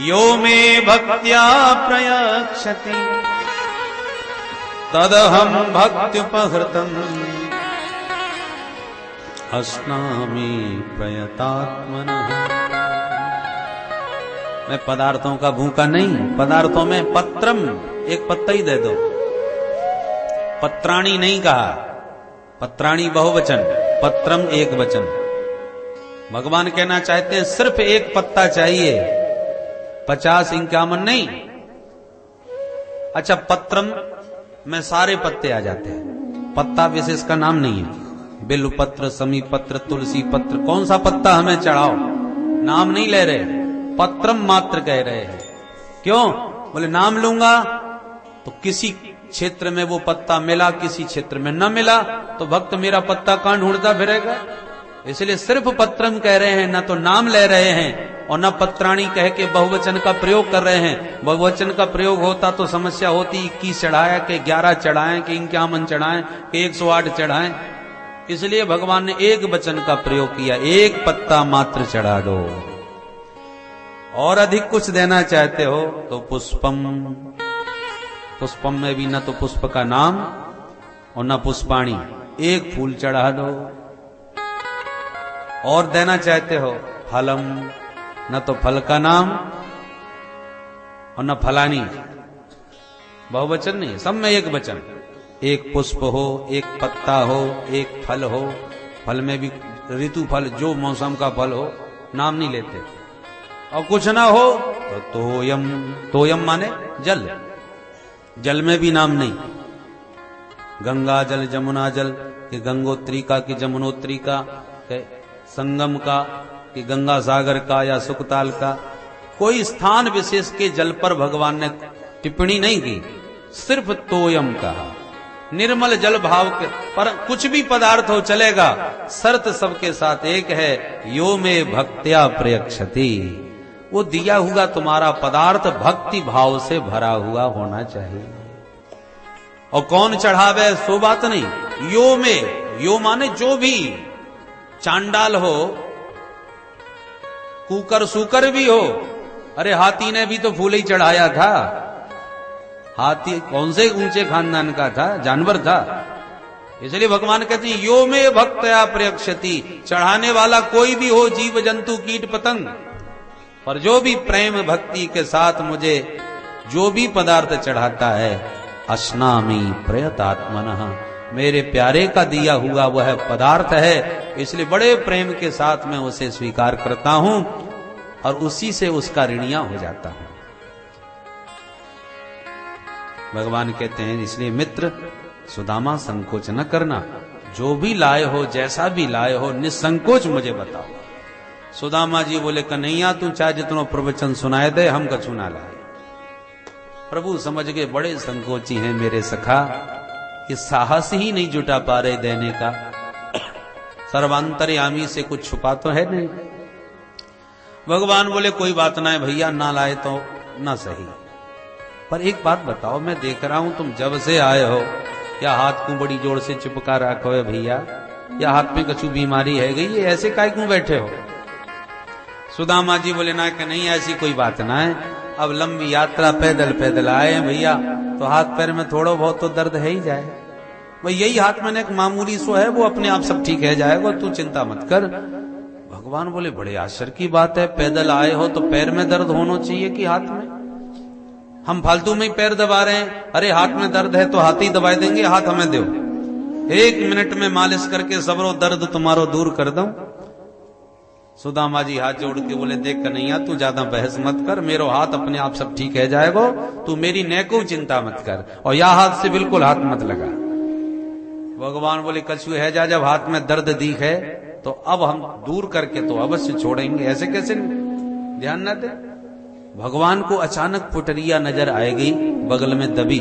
यो मे भक्त्या प्रयक्षति तदहम भक्त्युपहृतम अस्नामि प्रयतात्मनः। मैं पदार्थों का भूखा नहीं, पदार्थों में पत्रम, एक पत्ता ही दे दो। पत्राणी नहीं कहा, पत्राणी बहुवचन, पत्रम एक वचन। भगवान कहना चाहते हैं सिर्फ एक पत्ता चाहिए, 50-51 नहीं। अच्छा, पत्रम में सारे पत्ते आ जाते हैं, पत्ता विशेष का नाम नहीं है। बिल्व पत्र, समी पत्र, तुलसी पत्र, कौन सा पत्ता हमें चढ़ाओ, नाम नहीं ले रहे, पत्रम मात्र कह रहे हैं। क्यों? बोले नाम लूंगा तो किसी क्षेत्र में वो पत्ता मिला, किसी क्षेत्र में न मिला, तो भक्त मेरा पत्ता कहां ढूंढता फिरेगा? इसलिए सिर्फ पत्रम कह रहे हैं, न तो नाम ले रहे हैं और न पत्राणी कह के बहुवचन का प्रयोग कर रहे हैं। बहुवचन का प्रयोग होता तो समस्या होती, 21 चढ़ाया कि 11 चढ़ाएं कि 51 चढ़ाएं कि 108 चढ़ाएं। इसलिए भगवान ने एक वचन का प्रयोग किया, एक पत्ता मात्र चढ़ा दो। और अधिक कुछ देना चाहते हो तो पुष्पम, पुष्पम में भी न तो पुष्प का नाम और न पुष्पाणी, एक फूल चढ़ा दो। और देना चाहते हो फलम, न तो फल का नाम और न फलानी, बहुवचन नहीं, सब में एक वचन। एक पुष्प हो, एक पत्ता हो, एक फल हो, फल में भी ऋतु फल, जो मौसम का फल हो, नाम नहीं लेते। और कुछ ना हो तो तोयम, तोयम माने जल, जल में भी नाम नहीं। गंगा जल, जमुना जल कि गंगोत्री का कि जमुनोत्री का, संगम का कि गंगा सागर का या सुकताल का, कोई स्थान विशेष के जल पर भगवान ने टिप्पणी नहीं की, सिर्फ तोयम कहा। निर्मल जल भाव के पर कुछ भी पदार्थ हो चलेगा, शर्त सबके साथ एक है, यो में भक्त्या प्रयक्षति, वो दिया हुआ तुम्हारा पदार्थ भक्ति भाव से भरा हुआ होना चाहिए। और कौन चढ़ावे सो बात नहीं, यो में, यो माने जो भी चांडाल हो, कुकर सुकर भी हो। अरे हाथी ने भी तो फूल ही चढ़ाया था, हाथी कौन से ऊंचे खानदान का था, जानवर था। इसलिए भगवान कहते हैं यो में भक्त्या प्रयक्षति, चढ़ाने वाला कोई भी हो, जीव जंतु कीट पतंग, पर जो भी प्रेम भक्ति के साथ मुझे जो भी पदार्थ चढ़ाता है, अस्नामि प्रयतात्मनः, मेरे प्यारे का दिया हुआ वह पदार्थ है, इसलिए बड़े प्रेम के साथ मैं उसे स्वीकार करता हूं और उसी से उसका ऋणिया हो जाता हूं। भगवान कहते हैं इसलिए मित्र सुदामा संकोच न करना, जो भी लाए हो, जैसा भी लाए हो, निसंकोच मुझे बताओ। सुदामा जी बोले कन्हैया तू चाहे जितना प्रवचन सुनाए दे, हम कछु ना लाए। प्रभु समझ गए बड़े संकोची हैं मेरे सखा, ये साहस ही नहीं जुटा पा रहे देने का। सर्वांतर्यामी से कुछ छुपा तो है नहीं। भगवान बोले कोई बात ना है भैया, ना लाए तो ना सही, पर एक बात बताओ, मैं देख रहा हूं तुम जब से आए हो या हाथ को बड़ी जोर से चिपका रखो है भैया, या हाथ में कछु बीमारी है गई, ये ऐसे काय क्यों बैठे हो? सुदामा जी बोले ना कि नहीं ऐसी कोई बात ना है, अब लंबी यात्रा पैदल पैदल आए हैं भैया, तो हाथ पैर में थोड़ा बहुत तो दर्द है ही जाए भाई, यही हाथ में एक मामूली सो है, वो अपने आप सब ठीक है जाएगा, तू चिंता मत कर। भगवान बोले बड़े आश्चर्य की बात है, पैदल आए हो तो पैर में दर्द होना चाहिए कि हाथ में? हम फालतू में ही पैर दबा रहे हैं। अरे हाथ में दर्द है तो हाथ ही दबा देंगे, हाथ हमें दो, 1 मिनट में मालिश करके सबरो दर्द तुम्हारो दूर कर दूं। सुदामा जी हाथ जोड़ के बोले देख कन्हैया तू ज्यादा बहस मत कर, मेरो हाथ अपने आप सब ठीक है जाएगा, तू मेरी नेको चिंता मत कर, और या हाथ से बिल्कुल हाथ मत लगा। भगवान बोले कछु है जा, जब हाथ में दर्द दिख है तो अब हम दूर करके तो अवश्य छोड़ेंगे, ऐसे कैसे ध्यान न दे। भगवान को अचानक पुटरिया नजर आएगी बगल में दबी,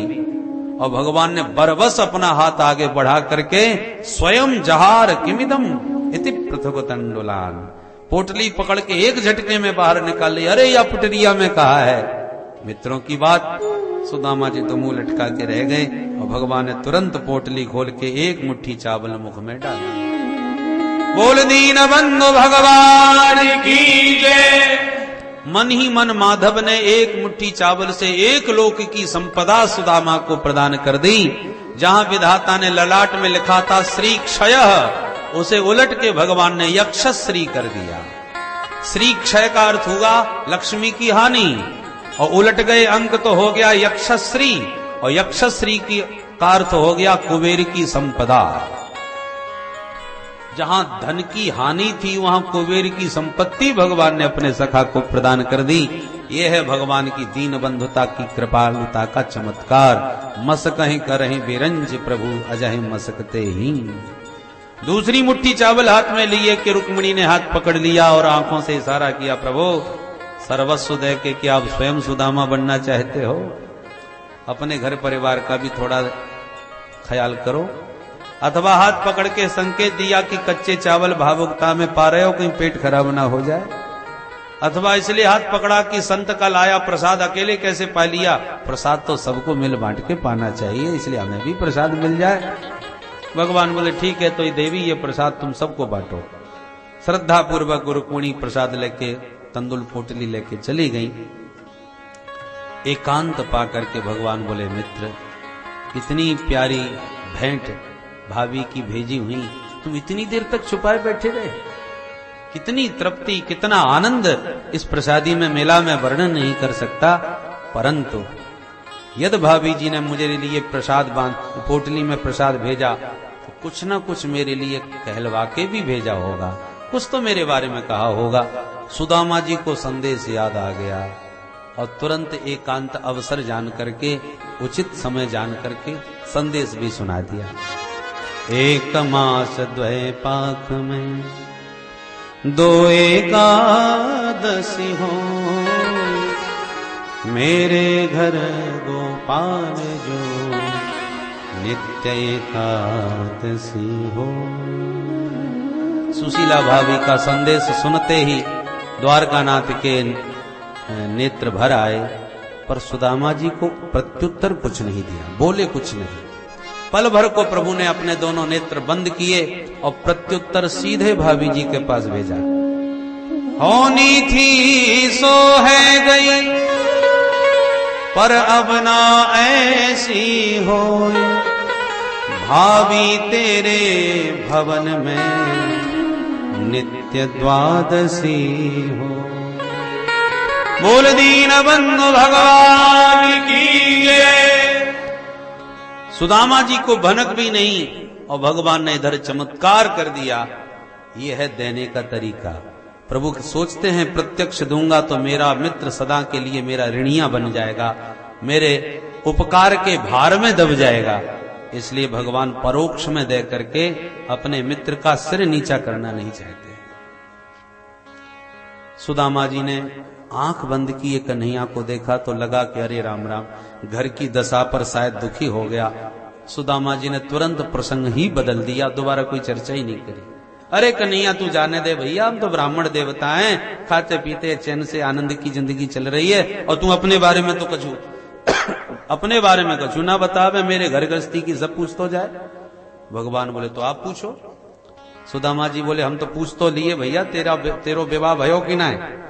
और भगवान ने बरबस अपना हाथ आगे बढ़ा करके स्वयं जहार किमिदम इति पृथुक तंडुलान, पोटली पकड़ के एक झटके में बाहर निकाल ली। अरे या पुटरिया में कहा है मित्रों की बात, सुदामा जी तो मुंह लटका के रह गए और भगवान ने तुरंत पोटली खोल के एक मुट्ठी चावल मुख में डाला। बोल दीन बंधु भगवान की जय। मन ही मन माधव ने एक मुट्ठी चावल से एक लोक की संपदा सुदामा को प्रदान कर दी। जहां विधाता ने ललाट में लिखा था श्री क्षय, उसे उलट के भगवान ने यक्षश्री कर दिया। श्री क्षय का अर्थ होगा लक्ष्मी की हानि, और उलट गए अंक तो हो गया यक्षश्री, और यक्षश्री की का अर्थ हो गया कुबेर की संपदा। जहां धन की हानि थी वहां कुबेर की संपत्ति भगवान ने अपने सखा को प्रदान कर दी। यह है भगवान की दीन बंधुता की कृपालुता का चमत्कार। मसकहीं करहीं बिरंज प्रभु अजहि मसकते ही। दूसरी मुट्ठी चावल हाथ में लिए कि रुक्मिणी ने हाथ पकड़ लिया और आंखों से इशारा किया, प्रभु सर्वस्व दे के क्या आप स्वयं सुदामा बनना चाहते हो? अपने घर परिवार का भी थोड़ा ख्याल करो। अथवा हाथ पकड़ के संकेत दिया कि कच्चे चावल भावुकता में पा रहे हो, कहीं पेट खराब ना हो जाए। अथवा इसलिए हाथ पकड़ा कि संत का लाया प्रसाद अकेले कैसे पा लिया? प्रसाद तो सबको मिल बांट के पाना चाहिए, इसलिए हमें भी प्रसाद मिल जाए। भगवान बोले ठीक है, तो ये देवी ये प्रसाद तुम सबको बांटो। श्रद्धा पूर्वक रुक्मिणी प्रसाद लेके तंदुल पोटली लेके चली गई। एकांत पा करके भगवान बोले, मित्र इतनी प्यारी भेंट भाभी की भेजी हुई, तुम इतनी देर तक छुपाए बैठे रहे? कितनी तृप्ति, कितना आनंद इस प्रसादी में मेला में वर्णन नहीं कर सकता। परंतु यदि भाभी जी ने मुझे लिए प्रसाद पोटली में प्रसाद भेजा तो कुछ ना कुछ मेरे लिए कहलवा के भी भेजा होगा, कुछ तो मेरे बारे में कहा होगा। सुदामा जी को संदेश याद आ गया और तुरंत एकांत अवसर जान करके, उचित समय जान करके संदेश भी सुना दिया। एक मास द्वय पाख में दो एकादशी हो, मेरे घर गोपाल जो नित्य एकादशी हो। सुशीला भाभी का संदेश सुनते ही द्वारकानाथ के नेत्र भर आए, पर सुदामा जी को प्रत्युत्तर कुछ नहीं दिया, बोले कुछ नहीं। पल भर को प्रभु ने अपने दोनों नेत्र बंद किए और प्रत्युत्तर सीधे भाभी जी के पास भेजा। होनी थी सो है गई, पर अब ना ऐसी हो, भाभी तेरे भवन में नित्य द्वादशी हो। बोल दीन बंधु भगवान की जय। सुदामा जी को भनक भी नहीं और भगवान ने इधर चमत्कार कर दिया। यह है देने का तरीका। प्रभु सोचते हैं प्रत्यक्ष दूंगा तो मेरा मित्र सदा के लिए मेरा ऋणिया बन जाएगा, मेरे उपकार के भार में दब जाएगा। इसलिए भगवान परोक्ष में दे करके अपने मित्र का सिर नीचा करना नहीं चाहते। सुदामा जी ने आंख बंद किए कन्हैया को देखा तो लगा कि अरे राम राम, घर की दशा पर शायद दुखी हो गया। सुदामा जी ने तुरंत प्रसंग ही बदल दिया, दोबारा कोई चर्चा ही नहीं करी। अरे कन्हैया तू जाने दे भैया, हम तो ब्राह्मण देवता हैं, खाते पीते चैन से आनंद की जिंदगी चल रही है, और तू अपने बारे में तो कछु अपने बारे में कछु ना बतावे, मेरे घर गृहस्थी की सब पूछ तो जाए। भगवान बोले तो आप पूछो। सुदामा जी बोले हम तो पूछ तो लिए भैया, तेरो विवाह भयो कि ना है?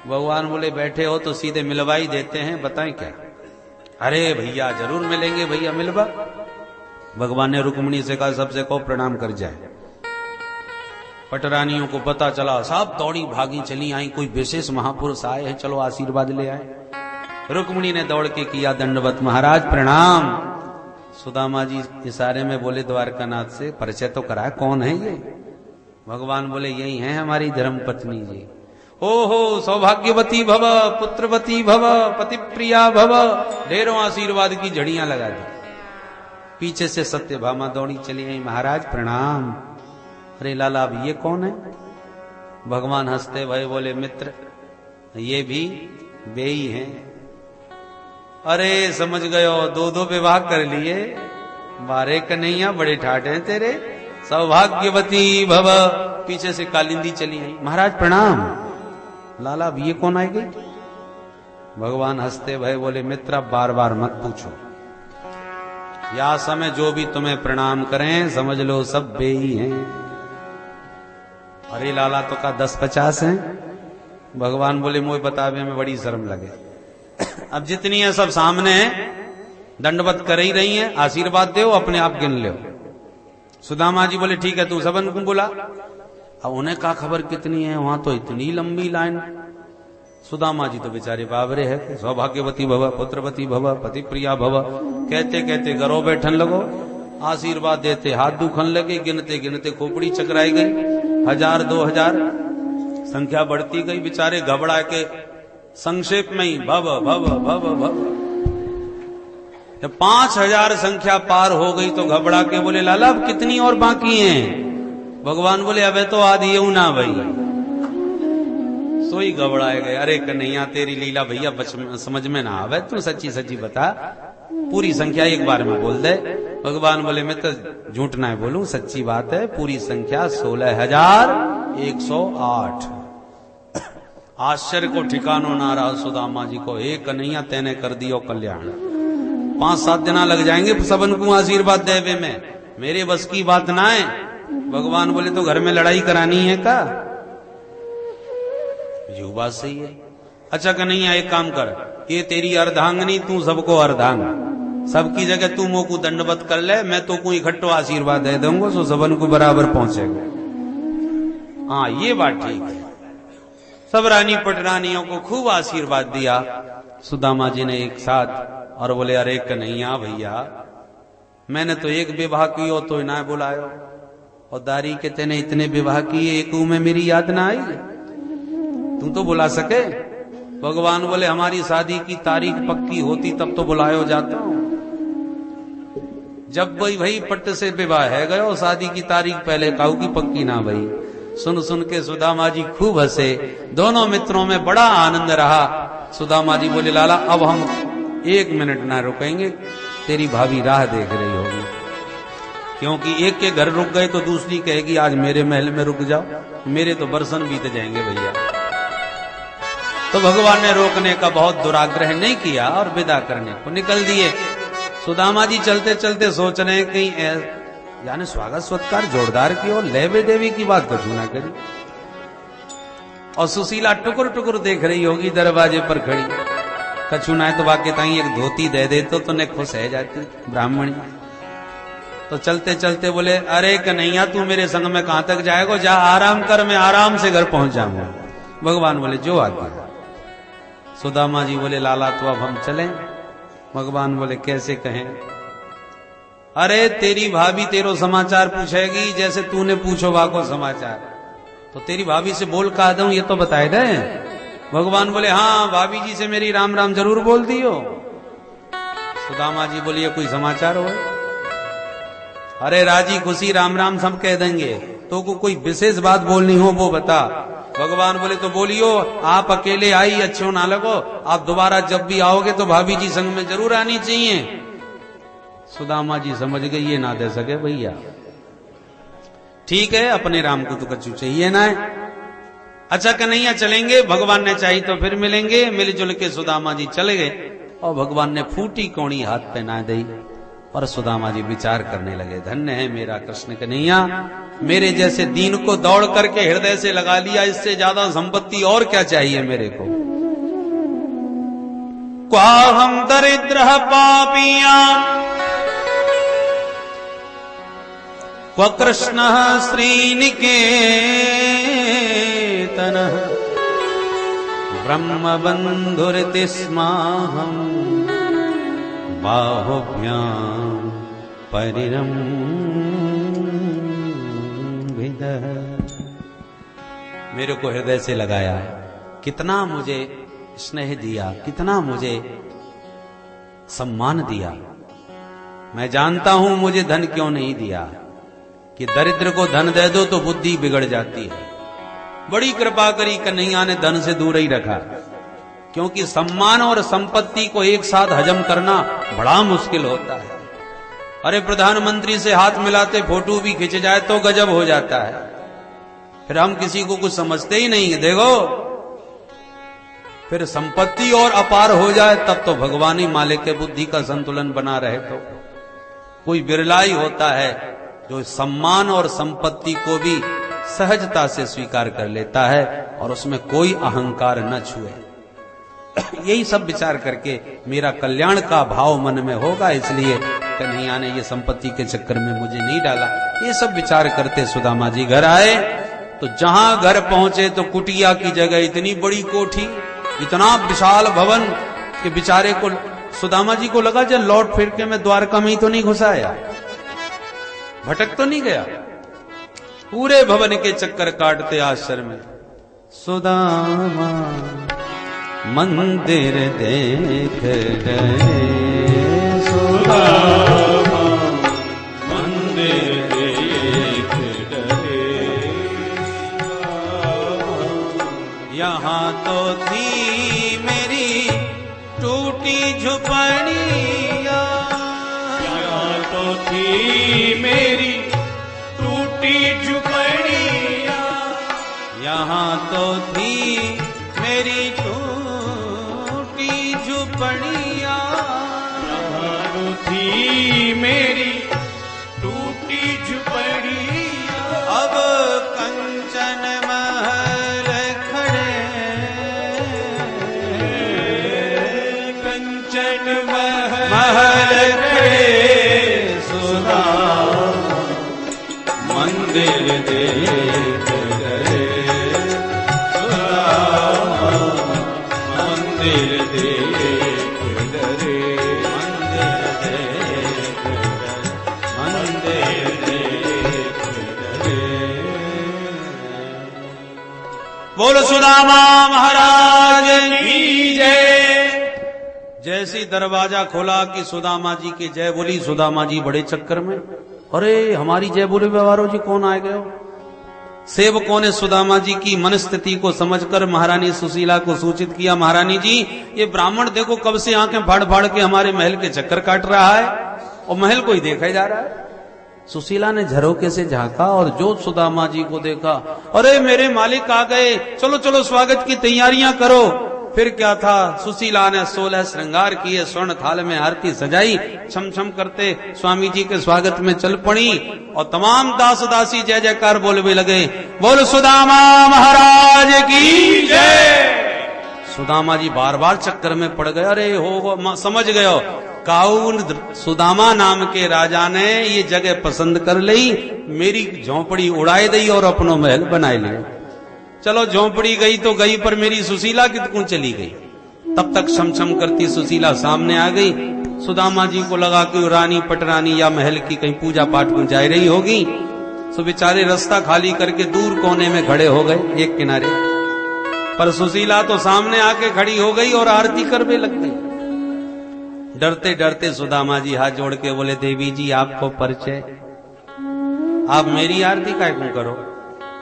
भगवान बोले बैठे हो तो सीधे मिलवाई देते हैं, बताएं क्या? अरे भैया जरूर मिलेंगे भैया, मिलवा। भगवान ने रुक्मिणी से कहा सबसे को प्रणाम कर जाए। पटरानियों को पता चला, सब दौड़ी भागी चली आई, कोई विशेष महापुरुष आए हैं, चलो आशीर्वाद ले आए। रुक्मिणी ने दौड़ के किया दंडवत, महाराज प्रणाम। सुदामा जी इशारे में बोले द्वारकानाथ से परिचय तो कराए, कौन है ये? भगवान बोले यही है हमारी धर्मपत्नी जी। ओहो सौभाग्यवती भव, पुत्रवती भव, पति प्रिया भव, ढेरों आशीर्वाद की झड़ियां लगा दी। पीछे से सत्यभामा दौड़ी चली आई, महाराज प्रणाम। अरे लाला अब ये कौन है? भगवान हंसते भय बोले मित्र ये भी बेई हैं। अरे समझ गयो, दो दो विवाह कर लिए, बारे कन्हैया बड़े ठाट हैं तेरे। सौभाग्यवती भव। पीछे से कालिंदी चली आई, महाराज प्रणाम। लाला अब ये कौन आई गई? भगवान हंसते भय बोले मित्र अब बार बार मत पूछो, या समय जो भी तुम्हें प्रणाम करें समझ लो सब बेई हैं। अरे लाला तो का 10-50 हैं। भगवान बोले मुझे बतावे में बड़ी शर्म लगे। अब जितनी है सब सामने है, दंडवत कर ही रही हैं, आशीर्वाद दो अपने आप गिन लो। सुदामा जी बोले ठीक है तू सबन को बुला। अब उन्हें का खबर कितनी है, वहां तो इतनी लंबी लाइन। सुदामा जी तो बेचारे बाबरे है, सौभाग्यवती भव, पुत्रवती भव, पति प्रिया भव कहते कहते घरों बैठन लगो, आशीर्वाद देते हाथ दुखन लगे, गिनते गिनते खोपड़ी चकराई गई, 1000 2000 संख्या बढ़ती गई। बेचारे घबरा के संक्षेप में ही भव भव भव भव, जब 5000 संख्या पार हो गई तो घबरा के बोले लाला अब कितनी और बाकी हैं? भगवान बोले अबे तो आधी यूं ना भाई। सोई घबराए गए। अरे कन्हैया तेरी लीला भैया समझ में ना आवे, तू सच्ची सच्ची बता, पूरी संख्या एक बार में बोल दे। भगवान बोले मैं तो झूठ ना बोलूं, सच्ची बात है, पूरी संख्या 16108। आश्चर्य को ठिकानो ना रहा सुदामा जी को। एक कन्हैया तेने कर दियो कल्याण, 5-7 दिन लग जाएंगे सबन को आशीर्वाद देवे में, मेरे बस की बात ना है। भगवान बोले तो घर में लड़ाई करानी है का? ये बात सही है। अच्छा कन्हैया एक काम कर, ये तेरी अर्धांगनी, तू सबको अर्धांग, सबकी जगह तू मोह को दंडवत कर ले, मैं तो को इकट्ठो आशीर्वाद दे दूंगा सो सबन को बराबर पहुंचेगा। हाँ ये बात ठीक है। सब रानी पटरानियों को खूब आशीर्वाद दिया सुदामा जी ने एक साथ, और बोले अरे कन्हैया भैया मैंने तो एक विवाह कियो तो ना बुलायो, और दारी के तेने इतने विवाह किए, एक में मेरी याद ना आई, तुम तो बुला सके। भगवान बोले हमारी शादी की तारीख पक्की होती तब तो बुलायो जाता हूं, जब भाई पट्ट से विवाह है गयो, शादी की तारीख पहले काऊ की पक्की ना भाई। सुन सुन के सुदामा जी खूब हंसे, दोनों मित्रों में बड़ा आनंद रहा। सुदामा जी बोले लाला अब हम 1 मिनट ना रुकेंगे, तेरी भाभी राह देख रही होगी, क्योंकि एक के घर रुक गए तो दूसरी कहेगी आज मेरे महल में रुक जाओ, मेरे तो बरसन बीत जाएंगे भैया। तो भगवान ने रोकने का बहुत दुराग्रह नहीं किया और विदा करने को निकल दिए। सुदामा जी चलते चलते सोच रहे हैं कहीं यानी स्वागत सत्कार जोरदार की और लेवे देवी की बात कछु ना करी। और सुशीला टुकुर टुकुर देख रही होगी दरवाजे पर खड़ी, कछु ना है तो वाक्य ताई एक धोती दे दे तो ने खुश है जाती ब्राह्मणी। तो चलते चलते बोले अरे कन्हैया तू मेरे संग में कहां तक जाएगा, जा आराम कर, मैं आराम से घर पहुंच जाऊंगा। भगवान बोले जो आज्ञा। सुदामा जी बोले लाला तो अब हम चलें। भगवान बोले कैसे कहें? अरे तेरी भाभी तेरो समाचार पूछेगी जैसे तूने पूछो वाको समाचार, तो तेरी भाभी से बोल कहा दूं ये तो बताए दे। भगवान बोले हाँ भाभी जी से मेरी राम राम जरूर बोल दियो। सुदामा जी बोले ये कोई समाचार हो? अरे राजी खुशी राम राम सब कह देंगे, तो कोई विशेष बात बोलनी हो वो बता। भगवान बोले तो बोलियो, आप अकेले आई अच्छो ना लगो, आप दोबारा जब भी आओगे तो भाभी जी संग में जरूर आनी चाहिए। सुदामा जी समझ गए ये ना दे सके भैया, ठीक है अपने राम को तो कछु चाहिए ना है। अच्छा कन्हैया चलेंगे, भगवान ने चाहिए तो फिर मिलेंगे। मिलजुल के सुदामा जी चले गए और भगवान ने फूटी कोणी हाथ पहना दी और सुदामा जी विचार करने लगे, धन्य है मेरा कृष्ण कन्हैया, मेरे जैसे दीन को दौड़ करके हृदय से लगा लिया, इससे ज्यादा संपत्ति और क्या चाहिए मेरे को। क्वा हम दरिद्र पापिया क्व कृष्ण श्रीनिकेतन ब्रह्म बंधुरिति स्माहम बाहुभ्याम परिरम्भितः। मेरे को हृदय से लगाया, कितना मुझे स्नेह दिया, कितना मुझे सम्मान दिया। मैं जानता हूं मुझे धन क्यों नहीं दिया, कि दरिद्र को धन दे दो तो बुद्धि बिगड़ जाती है। बड़ी कृपा करी कन्हैया ने धन से दूर ही रखा, क्योंकि सम्मान और संपत्ति को एक साथ हजम करना बड़ा मुश्किल होता है। अरे प्रधानमंत्री से हाथ मिलाते फोटो भी खींच जाए तो गजब हो जाता है, फिर हम किसी को कुछ समझते ही नहीं। देखो फिर संपत्ति और अपार हो जाए तब तो भगवान ही मालिक के बुद्धि का संतुलन बना रहे। तो कोई बिरला ही होता है जो सम्मान और संपत्ति को भी सहजता से स्वीकार कर लेता है और उसमें कोई अहंकार न छुए। यही सब विचार करके मेरा कल्याण का भाव मन में होगा, इसलिए कन्हैया ने ये संपत्ति के चक्कर में मुझे नहीं डाला। ये सब विचार करते सुदामा जी घर आए। तो जहां घर पहुंचे तो कुटिया की जगह इतनी बड़ी कोठी, इतना विशाल भवन कि बेचारे को सुदामा जी को लगा जब लौट फिर के मैं द्वारका में ही तो नहीं घुसाया, भटक तो नहीं गया। पूरे भवन के चक्कर काटते आश्रम में। सुदामा मंदिर देख रहे, सुदामा मंदिर देख रहे, यहाँ तो थी मेरी टूटी झुपड़िया, यहाँ तो थी मेरी टूटी झुपड़िया, यहाँ तो थी मेरी टूटी झुपड़िया, यहाँ तो थी मेरी टूटी झुपड़िया, अब कंचन महल खड़े, कंचन महल खड़े, सुदामा मंदिर देख रहे, सुदामा मंदिर देख रहे, मंदिर देख रहे। बोलो सुदामा महाराज की जय। जैसी दरवाजा खोला कि सुदामा जी की जय बोली। सुदामा जी बड़े चक्कर में, अरे हमारी जय बोले व्यवहारो जी कौन आए गए हो। सेवकों ने सुदामा जी की मनस्थिति को समझकर महारानी सुशीला को सूचित किया, महारानी जी ये ब्राह्मण देखो कब से आंखें फाड़ फाड़ के हमारे महल के चक्कर काट रहा है और महल को ही देखा जा रहा है। सुशीला ने झरोके से झांका और जो सुदामा जी को देखा, अरे मेरे मालिक आ गए, चलो चलो स्वागत की तैयारियां करो। फिर क्या था, सुशीला ने 16 श्रृंगार किए, स्वर्ण थाल में आरती सजाई, छम छम करते स्वामी जी के स्वागत में चल पड़ी और तमाम दास दासी जय जयकार बोलने लगे, बोल सुदामा महाराज की जय। सुदामा जी बार बार चक्कर में पड़ गए। अरे हो समझ गयो, काउन सुदामा नाम के राजा ने ये जगह पसंद कर ली, मेरी झोंपड़ी उड़ाई दी और अपनो महल बनाए लिया। चलो झोंपड़ी गई तो गई, पर मेरी सुशीला कितकू चली गई। तब तक छम करती सुशीला सामने आ गई। सुदामा जी को लगा कि रानी पटरानी या महल की कहीं पूजा पाठ में जा रही होगी, सो बेचारे रास्ता खाली करके दूर कोने में खड़े हो गए एक किनारे। पर सुशीला तो सामने आके खड़ी हो गई और आरती करने लग गई। डरते डरते सुदामा जी हाथ जोड़ के बोले, देवी जी आपको परिचय, आप मेरी आरती काय क्यों करो।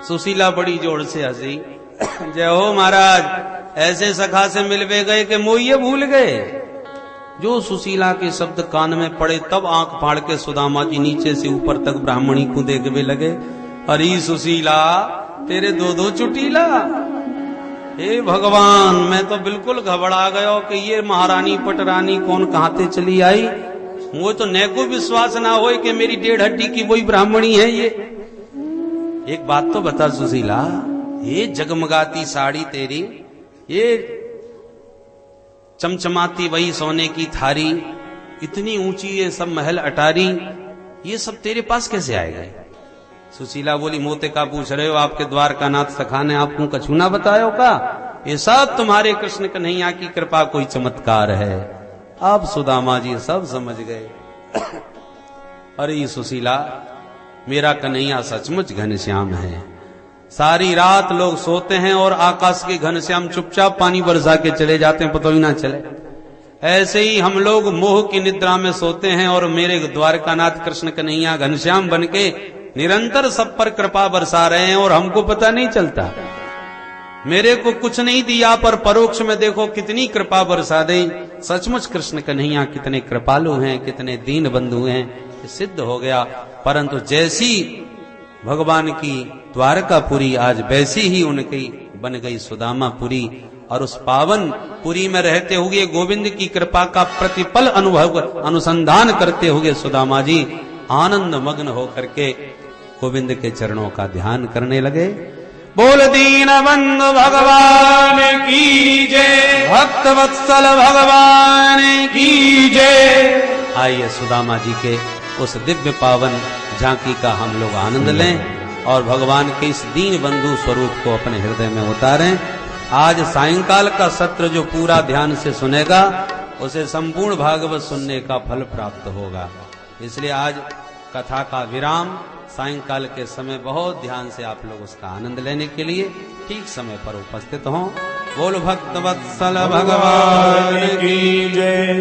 सुशीला बड़ी जोर से हंसी, जय हो महाराज, ऐसे सखा से मिलवे गए कि मोहिए भूल गए। जो सुशीला के शब्द कान में पड़े तब आंख फाड़ के सुदामा जी नीचे से ऊपर तक ब्राह्मणी को देखने लगे। अरे सुशीला तेरे दो दो चुटीला, हे भगवान मैं तो बिल्कुल घबरा गयो कि ये महारानी पटरानी कौन कहां चली आई। वो तो न को विश्वास ना हो कि मेरी 1.5 हड्डी की वही ब्राह्मणी है ये। एक बात तो बता सुशीला, ये जगमगाती साड़ी तेरी, ये चमचमाती वही सोने की थारी, इतनी ऊंची ये सब महल अटारी, ये सब तेरे पास कैसे आए गए। सुशीला बोली, मोते का पूछ रहे हो, आपके द्वारका नाथ सखा ने आपको कछु ना बतायो का, ये सब तुम्हारे कृष्ण कन्हैया की कृपा कोई चमत्कार है। अब सुदामा जी सब समझ गए। अरे सुशीला मेरा कन्हैया सचमुच घनश्याम है। सारी रात लोग सोते हैं और आकाश के घनश्याम चुपचाप पानी बरसा के चले जाते हैं, पता ही ना चले। ऐसे ही हम लोग मोह की निद्रा में सोते हैं और मेरे द्वारकानाथ कृष्ण कन्हैया घनश्याम बनके निरंतर सब पर कृपा बरसा रहे हैं और हमको पता नहीं चलता। मेरे को कुछ नहीं दिया पर परोक्ष में देखो कितनी कृपा बरसा दे। सचमुच कृष्ण कन्हैया कितने कृपालु हैं, कितने दीन बंधु हैं, सिद्ध हो गया। परंतु जैसी भगवान की द्वारकापुरी आज वैसी ही उनकी बन गई सुदामापुरी। और उस पावन पुरी में रहते हुए गोविंद की कृपा का प्रतिपल अनुभव अनुसंधान करते हुए सुदामा जी आनंद मग्न होकर के गोविंद के चरणों का ध्यान करने लगे। बोल दीन बंधु भगवान की जय, भक्त वत्सल भगवान की जय। आइए सुदामा जी के उस दिव्य पावन झांकी का हम लोग आनंद लें और भगवान के इस दीन बंधु स्वरूप को अपने हृदय में उतारें। आज सायंकाल का सत्र जो पूरा ध्यान से सुनेगा उसे संपूर्ण भागवत सुनने का फल प्राप्त होगा। इसलिए आज कथा का विराम सायंकाल के समय बहुत ध्यान से आप लोग उसका आनंद लेने के लिए ठीक समय पर उपस्थित हों। बोल भक्त वत्सल भगवान की जय।